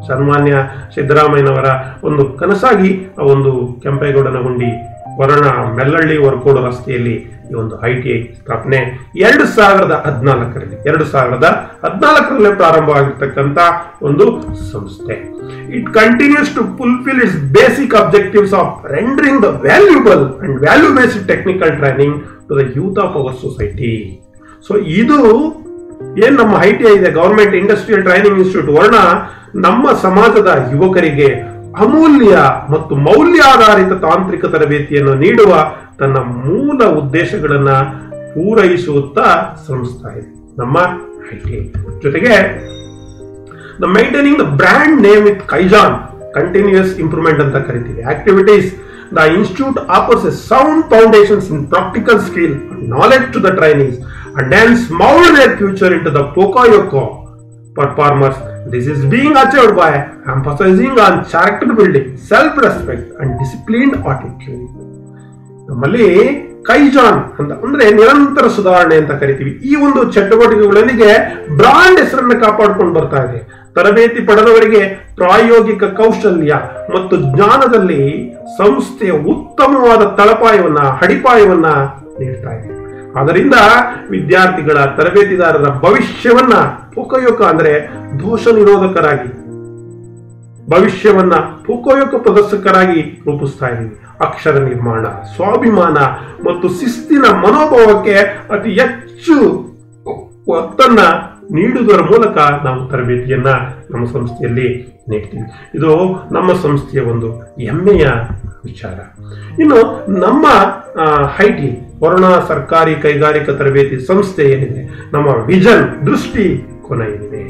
ಸನ್ಮಾನ್ಯ ಸಿದ್ದರಾಮಯ್ಯನವರ ಒಂದು ಕನಸಾಗಿ ಆ ಒಂದು ಕೆಂಪೇಗೌಡನಗುಂಡಿ ವರುಣ ಮೆಲ್ಲಳ್ಳಿ ಹೊರಕೋಡು ರಸ್ತೆಯಲ್ಲಿ ಈ ಒಂದು ITI ಸ್ಥಾಪನೆ 2014ರಲ್ಲಿ ಪ್ರಾರಂಭವಾಗಿರ್ತಕ್ಕಂಥ ಒಂದು ಸಂಸ್ಥೆ. It continues to fulfil its basic objectives of rendering the valuable and value based technical training to the youth of our society. So ಇದು ಏನ್ ನಮ್ಮ ITI ಇದೆ, government industrial training institute Varuna, ನಮ್ಮ ಸಮಾಜದ ಯುವಕರಿಗೆ ಅಮೂಲ್ಯ ಮತ್ತು ಮೌಲ್ಯಾಧಾರಿತ ತಾಂತ್ರಿಕ ತರಬೇತಿಯನ್ನು ನೀಡುವ ತನ್ನ ಮೂಲ ಉದ್ದೇಶಗಳನ್ನ ಪೂರೈಸುತ್ತಾ ಶ್ರಮಿಸ್ತಾ ಇದೆ ನಮ್ಮ ITI. ಜೊತೆಗೆ maintaining the brand name with kaizen continuous improvement ಅಂತ ಕರಿತೀವಿ activities. The institute offers a sound foundations in practical skill and knowledge to the trainees and hence mold their future into the Pokayoko performers. This is being achieved by emphasizing on character building, self-respect and disciplined attitude. ನಮ್ಮಲ್ಲಿ ಕೈಜಾನ್ ಅಂತ ಅಂದ್ರೆ ನಿರಂತರ ಸುಧಾರಣೆ ಅಂತ ಕರಿತೀವಿ. ಈ ಒಂದು ಚಟುವಟಿಕೆಗಳೊಂದಿಗೆ brand ಹೆಸರನ್ನು ಕಾಪಾಡಿಕೊಂಡು ಬರ್ತಾ ಇದೆ. ತರಬೇತಿ ಪಡೆದವರಿಗೆ ಪ್ರಾಯೋಗಿಕ ಕೌಶಲ್ಯ ಮತ್ತು ಜ್ಞಾನದಲ್ಲಿ ಸಂಸ್ಥೆಯ ಉತ್ತಮವಾದ ತಳಪಾಯವನ್ನ ಅಡಿಪಾಯವನ್ನ ನೀಡ್ತಾ ಇದೆ. ಆದ್ದರಿಂದ ವಿದ್ಯಾರ್ಥಿಗಳ ತರಬೇತಿದಾರರ ಭವಿಷ್ಯವನ್ನ ಪೋಕಯೋಕ ಅಂದ್ರೆ ದೋಷ ನಿರೋಧಕರಾಗಿ ಭವಿಷ್ಯವನ್ನ ಪೋಕಯೋಕ ಪ್ರದರ್ಶಕರಾಗಿ ರೂಪಿಸ್ತಾ ಇದ್ದೀವಿ. ಅಕ್ಷರ ನಿರ್ಮಾಣ, ಸ್ವಾಭಿಮಾನ ಮತ್ತು ಶಿಸ್ತಿನ ಮನೋಭಾವಕ್ಕೆ ಅತಿ ಹೆಚ್ಚು ಒತ್ತನ್ನ ನೀಡುವುದರ ಮೂಲಕ ನಾವು ತರಬೇತಿಯನ್ನ ನಮ್ಮ ಸಂಸ್ಥೆಯಲ್ಲಿ ನೀಡ್ತೀವಿ. ಇದು ನಮ್ಮ ಸಂಸ್ಥೆಯ ಒಂದು ಹೆಮ್ಮೆಯ ವಿಚಾರ. ಇನ್ನು ನಮ್ಮ ITI ವರುಣ ಸರ್ಕಾರಿ ಕೈಗಾರಿಕಾ ತರಬೇತಿ ಸಂಸ್ಥೆ ಏನಿದೆ, ನಮ್ಮ ವಿಷನ್ ದೃಷ್ಟಿ ಕೋನ ಏನಿದೆ,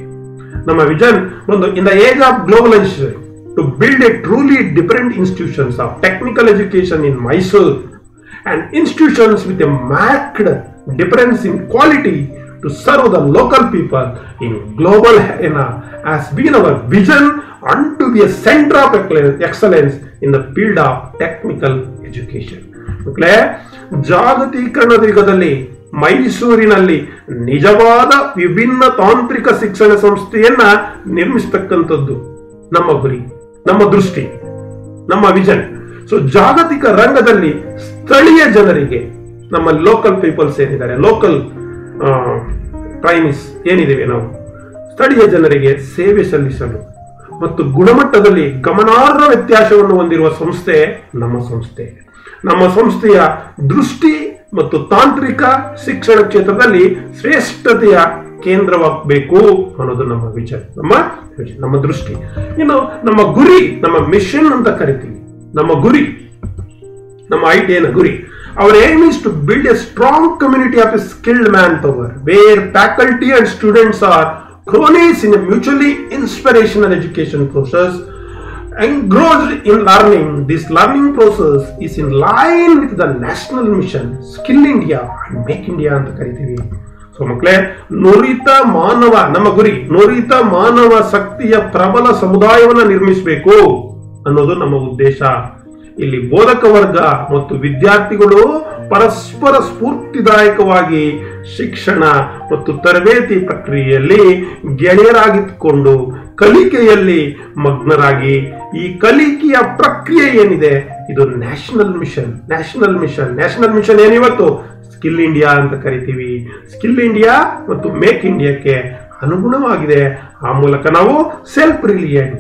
ನಮ್ಮ ವಿಷನ್ ಒಂದು in the age of globalisation to build a truly different institutions of technical education in Mysuru and institutions with a marked difference in quality to serve the local people in global arena has been our vision and to be a center of excellence in the field of technical education. ಜಾಗತೀಕರಣದ ಯುಗದಲ್ಲಿ ಮೈಸೂರಿನಲ್ಲಿ ನಿಜವಾದ ವಿಭಿನ್ನ ತಾಂತ್ರಿಕ ಶಿಕ್ಷಣ ಸಂಸ್ಥೆಯನ್ನ ನಿರ್ಮಿಸತಕ್ಕಂಥದ್ದು ನಮ್ಮ ಗುರಿ, ನಮ್ಮ ದೃಷ್ಟಿ, ನಮ್ಮ ವಿಷನ್. ಸೊ ಜಾಗತಿಕ ರಂಗದಲ್ಲಿ ಸ್ಥಳೀಯ ಜನರಿಗೆ, ನಮ್ಮ ಲೋಕಲ್ ಪೀಪಲ್ಸ್ ಏನಿದ್ದಾರೆ, ಲೋಕಲ್ ಟ್ರೈನೀಸ್ ಏನಿದ್ದೇವೆ, ನಾವು ಸ್ಥಳೀಯ ಜನರಿಗೆ ಸೇವೆ ಸಲ್ಲಿಸಲು ಮತ್ತು ಗುಣಮಟ್ಟದಲ್ಲಿ ಗಮನಾರ್ಹ ವ್ಯತ್ಯಾಸವನ್ನು ಹೊಂದಿರುವ ಸಂಸ್ಥೆ ನಮ್ಮ ಸಂಸ್ಥೆ. ನಮ್ಮ ಸಂಸ್ಥೆಯ ದೃಷ್ಟಿ ಮತ್ತು ತಾಂತ್ರಿಕ ಶಿಕ್ಷಣ ಕ್ಷೇತ್ರದಲ್ಲಿ ಶ್ರೇಷ್ಠತೆಯ ಕೇಂದ್ರವಾಗಬೇಕು ಅನ್ನೋದು ನಮ್ಮ ವಿಚಾರ, ನಮ್ಮ ದೃಷ್ಟಿ. ಇನ್ನು ನಮ್ಮ ಗುರಿ, ನಮ್ಮ ಮಿಷನ್ ಅಂತ ಕರಿತೀವಿ. ನಮ್ಮ ಗುರಿ, ನಮ್ಮ ITI ನ ಗುರಿ, our aim is to build a strong community of a skilled manpower where faculty and students are cronies in a mutually inspirational education process engrossed in learning. This learning process is in line with the national mission Skill India and Make India ಅಂತ ಕರಿತೀವಿ. So ಮಕ್ಕಳೇ, ನುರಿತ ಮಾನವ, ನಮ್ಮ ಗುರಿ ನುರಿತ ಮಾನವ ಶಕ್ತಿಯ ಪ್ರಬಲ ಸಮುದಾಯವನ್ನು ನಿರ್ಮಿಸಬೇಕು ಅನ್ನೋದು ನಮ್ಮ ಉದ್ದೇಶ. ಇಲ್ಲಿ ಬೋಧಕ ವರ್ಗ ಮತ್ತು ವಿದ್ಯಾರ್ಥಿಗಳು ಪರಸ್ಪರ ಸ್ಫೂರ್ತಿದಾಯಕವಾಗಿ ಶಿಕ್ಷಣ ಮತ್ತು ತರಬೇತಿ ಪ್ರಕ್ರಿಯೆಯಲ್ಲಿ ಗೆಳೆಯರಾಗಿದ್ದುಕೊಂಡು ಕಲಿಕೆಯಲ್ಲಿ ಮಗ್ನರಾಗಿ ಈ ಕಲಿಕೆಯ ಪ್ರಕ್ರಿಯೆ ಏನಿದೆ ಇದು ನ್ಯಾಷನಲ್ ಮಿಷನ್ ಏನಿವತ್ತು ಸ್ಕಿಲ್ ಇಂಡಿಯಾ ಅಂತ ಕರಿತೀವಿ. ಸ್ಕಿಲ್ ಇಂಡಿಯಾ ಮತ್ತು ಮೇಕ್ ಇಂಡಿಯಾಕ್ಕೆ ಅನುಗುಣವಾಗಿದೆ. ಆ ಮೂಲಕ ನಾವು ಸೆಲ್ಫ್ ರಿಲಿಯಂಟ್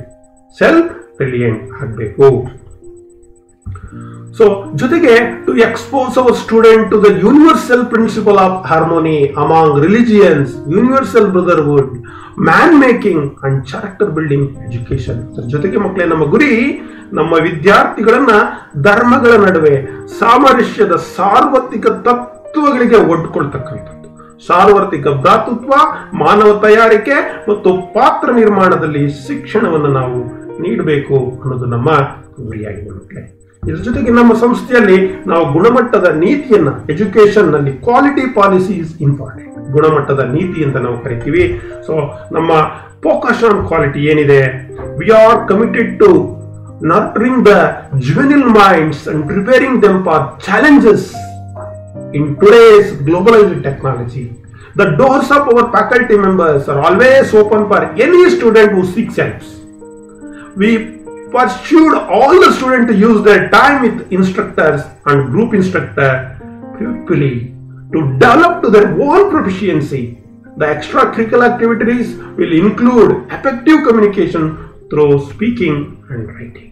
ಆಗಬೇಕು. ಸೊ ಜೊತೆಗೆ to expose our student to the universal principle of harmony among religions, universal brotherhood, man making and character building education. ಜೊತೆಗೆ ಮಕ್ಕಳೇ, ನಮ್ಮ ಗುರಿ ನಮ್ಮ ವಿದ್ಯಾರ್ಥಿಗಳನ್ನ ಧರ್ಮಗಳ ನಡುವೆ ಸಾಮರಸ್ಯದ ಸಾರ್ವತ್ರಿಕ ತತ್ವಗಳಿಗೆ ಒಡ್ಕೊಳ್ತಕ್ಕಂಥದ್ದು, ಸಾರ್ವತ್ರಿಕ ಭ್ರಾತೃತ್ವ, ಮಾನವ ತಯಾರಿಕೆ ಮತ್ತು ಪಾತ್ರ ನಿರ್ಮಾಣದಲ್ಲಿ ಶಿಕ್ಷಣವನ್ನು ನಾವು ನೀಡಬೇಕು ಅನ್ನೋದು ನಮ್ಮ ಗುರಿಯಾಗಿದೆ ಮಕ್ಕಳೇ. ಇದರ ಜೊತೆಗೆ ನಮ್ಮ ಸಂಸ್ಥೆಯಲ್ಲಿ ನಾವು ಗುಣಮಟ್ಟದ ನೀತಿಯನ್ನ, ಎಜುಕೇಶನ್ ನಲ್ಲಿ ಕ್ವಾಲಿಟಿ ಪಾಲಿಸಿ ಇಸ್ ಇಂಪಾರ್ಟೆಂಟ್, ಗುಣಮಟ್ಟದ ನೀತಿ ಅಂತ ನಾವು ಕರಿತೀವಿ. ಸೊ ನಮ್ಮ ಫೋಕಸ್ ಆನ್ ಕ್ವಾಲಿಟಿ ಏನಿದೆ, we are committed to nurturing the juvenile minds and preparing them for challenges in today's globalized technology. The doors of our faculty members are always open for any student who seeks help. We pursued all the students to use their time with instructors and group instructor pupilly to develop to their own proficiency. The extracurricular activities will include effective communication through speaking and writing.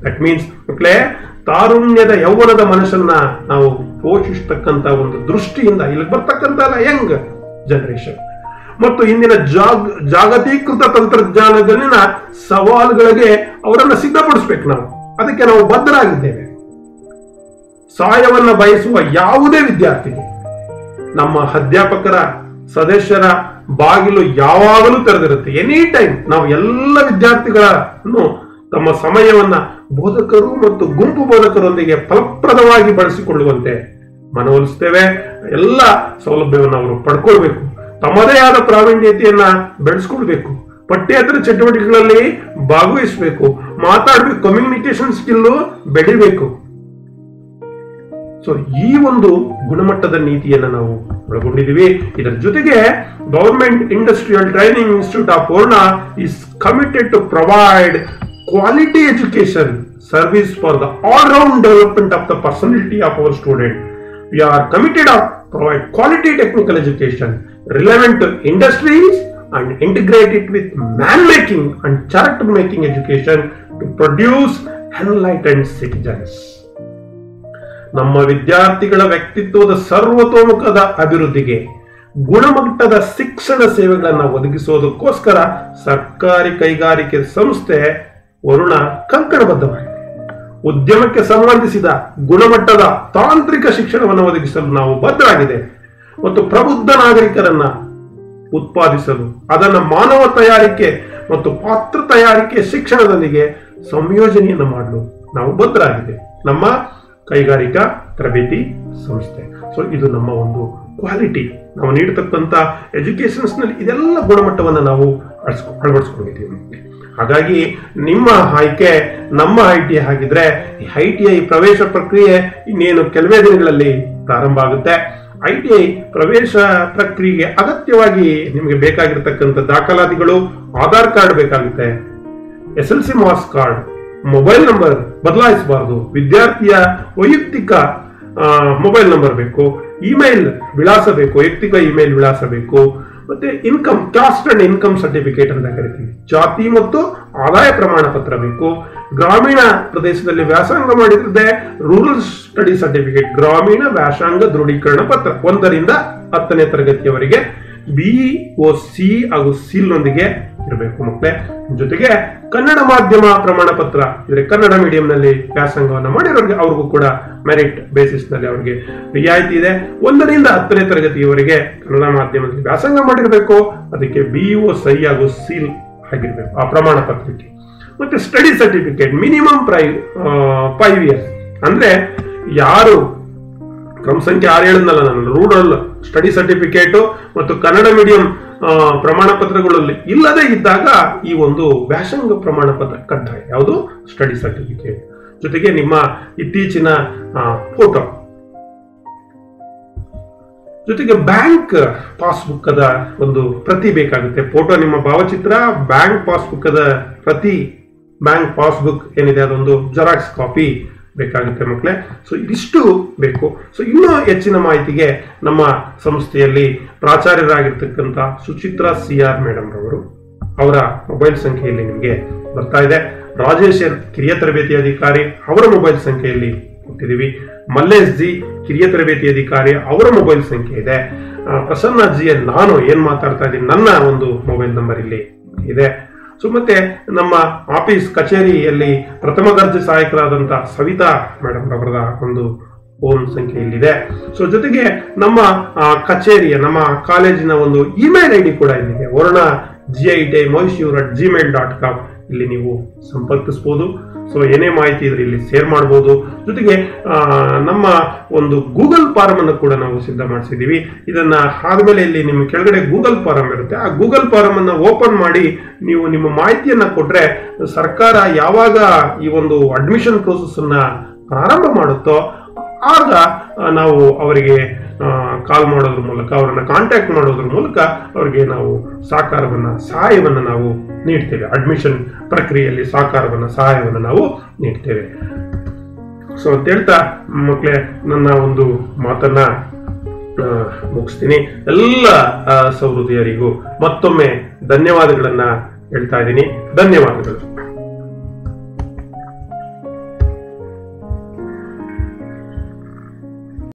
That means ಮಕ್ಕಳೇ, ತಾರುಣ್ಯದ ಯೌವನದ ಮನಸ್ಸನ್ನ ನಾವು ಪೋಷಿಸತಕ್ಕಂತ ಒಂದು ದೃಷ್ಟಿಯಿಂದ ಇಲ್ಲಿ ಬರ್ತಕ್ಕಂತ Young generation ಮತ್ತು ಇಂದಿನ ಜಾಗತೀಕೃತ ತಂತ್ರಜ್ಞಾನದಲ್ಲಿನ ಸವಾಲುಗಳಿಗೆ ಅವರನ್ನ ಸಿದ್ಧಪಡಿಸ್ಬೇಕು. ಅದಕ್ಕೆ ನಾವು ಬದ್ಧರಾಗಿದ್ದೇವೆ. ಸಹಾಯವನ್ನ ಬಯಸುವ ಯಾವುದೇ ವಿದ್ಯಾರ್ಥಿಗೆ ನಮ್ಮ ಅಧ್ಯಾಪಕರ ಸದಸ್ಯರ ಬಾಗಿಲು ಯಾವಾಗಲೂ ತೆರೆದಿರುತ್ತೆ. ಎನಿ ಟೈಮ್ ನಾವು ಎಲ್ಲ ವಿದ್ಯಾರ್ಥಿಗಳನ್ನು ತಮ್ಮ ಸಮಯವನ್ನ ಬೋಧಕರು ಮತ್ತು ಗುಂಪು ಬೋಧಕರೊಂದಿಗೆ ಫಲಪ್ರದವಾಗಿ ಬಳಸಿಕೊಳ್ಳುವಂತೆ ಮನವೊಲಿಸ್ತೇವೆ. ಎಲ್ಲ ಸೌಲಭ್ಯವನ್ನು ಅವರು ಪಡ್ಕೊಳ್ಬೇಕು, ತಮ್ಮದೇ ಆದ ಪ್ರಾವೀಣ್ಯತೆಯನ್ನ ಬೆಳೆಸ್ಕೊಳ್ಬೇಕು, ಪಠ್ಯೇತರ ಚಟುವಟಿಕೆಗಳಲ್ಲಿ ಭಾಗವಹಿಸಬೇಕು, ಮಾತಾಡಬೇಕು, ಕಮ್ಯುನಿಕೇಶನ್ ಸ್ಕಿಲ್ ಬೆಳಿಬೇಕು. ಸೊ ಈ ಒಂದು ಗುಣಮಟ್ಟದ ನೀತಿಯನ್ನು ನಾವು ಒಳಗೊಂಡಿದ್ದೀವಿ. ಇದರ ಜೊತೆಗೆ government industrial training institute of Purna is committed to provide quality education service for the all-round development of the personality of our student. We are committed to provide quality technical education relevant to industries and integrate it with man-making and character-making education to produce enlightened citizens. ನಮ್ಮ ವಿದ್ಯಾರ್ಥಿಗಳ ವ್ಯಕ್ತಿತ್ವದ ಸರ್ವತೋಮುಖದ ಅಭಿವೃದ್ಧಿಗೆ ಗುಣಮಟ್ಟದ ಶಿಕ್ಷಣ ಸೇವೆಗಳನ್ನು ಒದಗಿಸುವುದಕ್ಕೋಸ್ಕರ ಸರ್ಕಾರಿ ಕೈಗಾರಿಕೆ ಸಂಸ್ಥೆ ವರುಣ ಕಂಕಣಬದ್ಧವಾಗಿದೆ. ಉದ್ಯಮಕ್ಕೆ ಸಂಬಂಧಿಸಿದ ಗುಣಮಟ್ಟದ ತಾಂತ್ರಿಕ ಶಿಕ್ಷಣವನ್ನು ಒದಗಿಸಲು ನಾವು ಬದ್ಧರಾಗಿದ್ದೇವೆ ಮತ್ತು ಪ್ರಬುದ್ಧ ನಾಗರಿಕರನ್ನ ಉತ್ಪಾದಿಸಲು ಅದನ್ನು ಮಾನವ ತಯಾರಿಕೆ ಮತ್ತು ಪಾತ್ರ ತಯಾರಿಕೆ ಶಿಕ್ಷಣದೊಂದಿಗೆ ಸಂಯೋಜನೆಯನ್ನು ಮಾಡಲು ನಾವು ಬದ್ಧರಾಗಿದ್ದೇವೆ. ನಮ್ಮ ಕೈಗಾರಿಕಾ ತರಬೇತಿ ಸಂಸ್ಥೆ. ಸೊ ಇದು ನಮ್ಮ ಒಂದು ಕ್ವಾಲಿಟಿ, ನಾವು ನೀಡತಕ್ಕಂಥ ಎಜುಕೇಶನ್ಸ್ ನಲ್ಲಿ ಇದೆಲ್ಲ ಗುಣಮಟ್ಟವನ್ನು ನಾವು ಅಳವಡಿಸ್ಕೊಂಡಿದ್ದೀವಿ. ಹಾಗಾಗಿ ನಿಮ್ಮ ಆಯ್ಕೆ ನಮ್ಮ ITI ಆಗಿದ್ರೆ ಈ ITI ಪ್ರವೇಶ ಪ್ರಕ್ರಿಯೆ ಇನ್ನೇನು ಕೆಲವೇ ದಿನಗಳಲ್ಲಿ ಪ್ರಾರಂಭ ಆಗುತ್ತೆ. ITI ಪ್ರವೇಶ ಪ್ರಕ್ರಿಯೆಗೆ ಅಗತ್ಯವಾಗಿ ನಿಮಗೆ ಬೇಕಾಗಿರ್ತಕ್ಕಂಥ ದಾಖಲಾತಿಗಳು, ಆಧಾರ್ ಕಾರ್ಡ್ ಬೇಕಾಗುತ್ತೆ, SLC marks card, mobile number ಬದಲಾಯಿಸಬಾರದು, ವಿದ್ಯಾರ್ಥಿಯ ವೈಯಕ್ತಿಕ ಮೊಬೈಲ್ ನಂಬರ್ ಬೇಕು, ಇಮೇಲ್ ವಿಳಾಸ ಬೇಕು, ವೈಯಕ್ತಿಕ ಇಮೇಲ್ ವಿಳಾಸ ಬೇಕು, ಮತ್ತೆ income, cost and income certificate ಅಂತ ಕರಿತೀವಿ, ಜಾತಿ ಮತ್ತು ಆದಾಯ ಪ್ರಮಾಣ ಪತ್ರ ಬೇಕು, ಗ್ರಾಮೀಣ ಪ್ರದೇಶದಲ್ಲಿ ವ್ಯಾಸಂಗ ಮಾಡಿದ್ರೆ ರೂರಲ್ ಸ್ಟಡಿ ಸರ್ಟಿಫಿಕೇಟ್, ಗ್ರಾಮೀಣ ವ್ಯಾಸಂಗ ದೃಢೀಕರಣ ಪತ್ರ 1ರಿಂದ 10ನೇ ತರಗತಿಯವರೆಗೆ BOC ಹಾಗೂ ಸೀಲ್ ನೊಂದಿಗೆ ಇರಬೇಕು ಮಕ್ಕಳೇ. ಜೊತೆಗೆ ಕನ್ನಡ ಮಾಧ್ಯಮ ಪ್ರಮಾಣ ಪತ್ರ ಇದ್ರೆ ಕನ್ನಡ ಮೀಡಿಯಂ ನಲ್ಲಿ ವ್ಯಾಸಂಗವನ್ನ ಮಾಡಿರೋರಿಗೆ ಅವ್ರಿಗೂ ಕೂಡ ಮೆರಿಟ್ ಬೇಸಿಸ್ ನಲ್ಲಿ ಅವರಿಗೆ ರಿಯಾಯಿತಿ ಇದೆ. 1ರಿಂದ 10ನೇ ತರಗತಿಯವರೆಗೆ ಕನ್ನಡ ಮಾಧ್ಯಮದಲ್ಲಿ ವ್ಯಾಸಂಗ ಮಾಡಿರಬೇಕು, ಅದಕ್ಕೆ BOC ಹಾಗೂ ಸೀಲ್ ಆಗಿರ್ಬೇಕು ಆ ಪ್ರಮಾಣ ಪತ್ರಕ್ಕೆ. ಮತ್ತೆ ಸ್ಟಡಿ ಸರ್ಟಿಫಿಕೇಟ್ ಮಿನಿಮಮ್ 5 ಇಯರ್ಸ್, ಅಂದ್ರೆ ಯಾರು ಕ್ರಮ ಸಂಖ್ಯೆ 6 ಹೇಳಿದ್ನಲ್ಲ ನಾನು, ರೂರಲ್ ಸ್ಟಡಿ ಸರ್ಟಿಫಿಕೇಟ್ ಮತ್ತು ಕನ್ನಡ ಮೀಡಿಯಂ ಪ್ರಮಾಣ ಪತ್ರಗಳಲ್ಲಿ ಇಲ್ಲದೆ ಇದ್ದಾಗ ಈ ಒಂದು ವ್ಯಾಸಂಗ ಪ್ರಮಾಣ ಪತ್ರ ಕಡ್ಡಾಯ, ಯಾವುದು ಸ್ಟಡಿ ಸರ್ಟಿಫಿಕೇಟ್. ಜೊತೆಗೆ ನಿಮ್ಮ ಇತ್ತೀಚಿನ ಫೋಟೋ, ಜೊತೆಗೆ ಬ್ಯಾಂಕ್ ಪಾಸ್ಬುಕ್ ಅದ ಒಂದು ಪ್ರತಿ ಬೇಕಾಗುತ್ತೆ. ಫೋಟೋ, ನಿಮ್ಮ ಭಾವಚಿತ್ರ, ಬ್ಯಾಂಕ್ ಪಾಸ್ಬುಕ್ ಅದ ಪ್ರತಿ, ಬ್ಯಾಂಕ್ ಪಾಸ್ಬುಕ್ ಏನಿದೆ ಅದೊಂದು ಜೆರಾಕ್ಸ್ ಕಾಪಿ ಬೇಕಾಗುತ್ತೆ ಮಕ್ಕಳೇ. ಸೊ ಇದಿಷ್ಟು ಬೇಕು. ಸೊ ಇನ್ನೂ ಹೆಚ್ಚಿನ ಮಾಹಿತಿಗೆ ನಮ್ಮ ಸಂಸ್ಥೆಯಲ್ಲಿ ಪ್ರಾಚಾರ್ಯರಾಗಿರ್ತಕ್ಕಂಥ ಸುಚಿತ್ರಾ CR ಮೇಡಮ್ ರವರು, ಅವರ ಮೊಬೈಲ್ ಸಂಖ್ಯೆಯಲ್ಲಿ ನಿಮಗೆ ಬರ್ತಾ ಇದೆ. ರಾಜೇಶ್ ಕಿರಿಯ ತರಬೇತಿ ಅಧಿಕಾರಿ, ಅವರ ಮೊಬೈಲ್ ಸಂಖ್ಯೆಯಲ್ಲಿ ಕೊಟ್ಟಿದ್ದೀವಿ. ಮಲ್ಲೇಶ್ ಜಿ ಕಿರಿಯ ತರಬೇತಿ ಅಧಿಕಾರಿ, ಅವರ ಮೊಬೈಲ್ ಸಂಖ್ಯೆ ಇದೆ. ಪ್ರಸನ್ನ ಜಿ ನಾನು ಏನ್ ಮಾತಾಡ್ತಾ ಇದ್ದೀನಿ, ನನ್ನ ಒಂದು ಮೊಬೈಲ್ ನಂಬರ್ ಇಲ್ಲಿ ಇದೆ. ಸೊ ಮತ್ತೆ ನಮ್ಮ ಆಫೀಸ್ ಕಚೇರಿಯಲ್ಲಿ ಪ್ರಥಮ ದರ್ಜೆ ಸಹಾಯಕರಾದಂತ ಸವಿತಾ ಮೇಡಮ್ ಅವರ ಒಂದು ಫೋನ್ ಸಂಖ್ಯೆ ಇಲ್ಲಿದೆ. ಸೊ ಜೊತೆಗೆ ನಮ್ಮ ಕಚೇರಿಯ, ನಮ್ಮ ಕಾಲೇಜಿನ ಒಂದು ಇಮೇಲ್ ID ಕೂಡ ಇಲ್ಲಿದೆ, ವರುಣ GITI Mysore@gmail.com. ಇಲ್ಲಿ ನೀವು ಸಂಪರ್ಕಿಸಬಹುದು. ಸೊ ಏನೇ ಮಾಹಿತಿ ಇದ್ರೆ ಇಲ್ಲಿ ಶೇರ್ ಮಾಡಬಹುದು. ಜೊತೆಗೆ ನಮ್ಮ ಒಂದು ಗೂಗಲ್ ಫಾರಂ ಅನ್ನು ಕೂಡ ನಾವು ಸಿದ್ಧ ಮಾಡಿಸಿದೀವಿ. ಇದನ್ನ ಆದ್ಮೇಲೆ ಇಲ್ಲಿ ನಿಮ್ಮ ಕೆಳಗಡೆ ಗೂಗಲ್ ಫಾರಂ ಇರುತ್ತೆ. ಆ ಗೂಗಲ್ ಫಾರಂ ಅನ್ನ ಓಪನ್ ಮಾಡಿ ನೀವು ನಿಮ್ಮ ಮಾಹಿತಿಯನ್ನ ಕೊಟ್ರೆ ಸರ್ಕಾರ ಯಾವಾಗ ಈ ಒಂದು ಅಡ್ಮಿಷನ್ ಪ್ರೋಸೆಸ್ ಅನ್ನ ಪ್ರಾರಂಭ ಮಾಡುತ್ತೋ ಆಗ ನಾವು ಅವರಿಗೆ ಕಾಲ್ ಮಾಡೋದ್ರ ಮೂಲಕ, ಅವರನ್ನ ಕಾಂಟ್ಯಾಕ್ಟ್ ಮಾಡೋದ್ರ ಮೂಲಕ ಅವರಿಗೆ ನಾವು ಸಹಾಯವನ್ನು ನಾವು ನೀಡ್ತೇವೆ. ಅಡ್ಮಿಷನ್ ಪ್ರಕ್ರಿಯೆಯಲ್ಲಿ ಸಹಾಯವನ್ನು ನಾವು ನೀಡ್ತೇವೆ. ಸೊ ಅಂತ ಹೇಳ್ತಾ ಮಕ್ಕಳೇ ನನ್ನ ಒಂದು ಮಾತನ್ನ ಮುಗಿಸ್ತೀನಿ. ಎಲ್ಲ ಸಹೃದಯರಿಗೂ ಮತ್ತೊಮ್ಮೆ ಧನ್ಯವಾದಗಳನ್ನ ಹೇಳ್ತಾ ಇದ್ದೀನಿ. ಧನ್ಯವಾದಗಳು.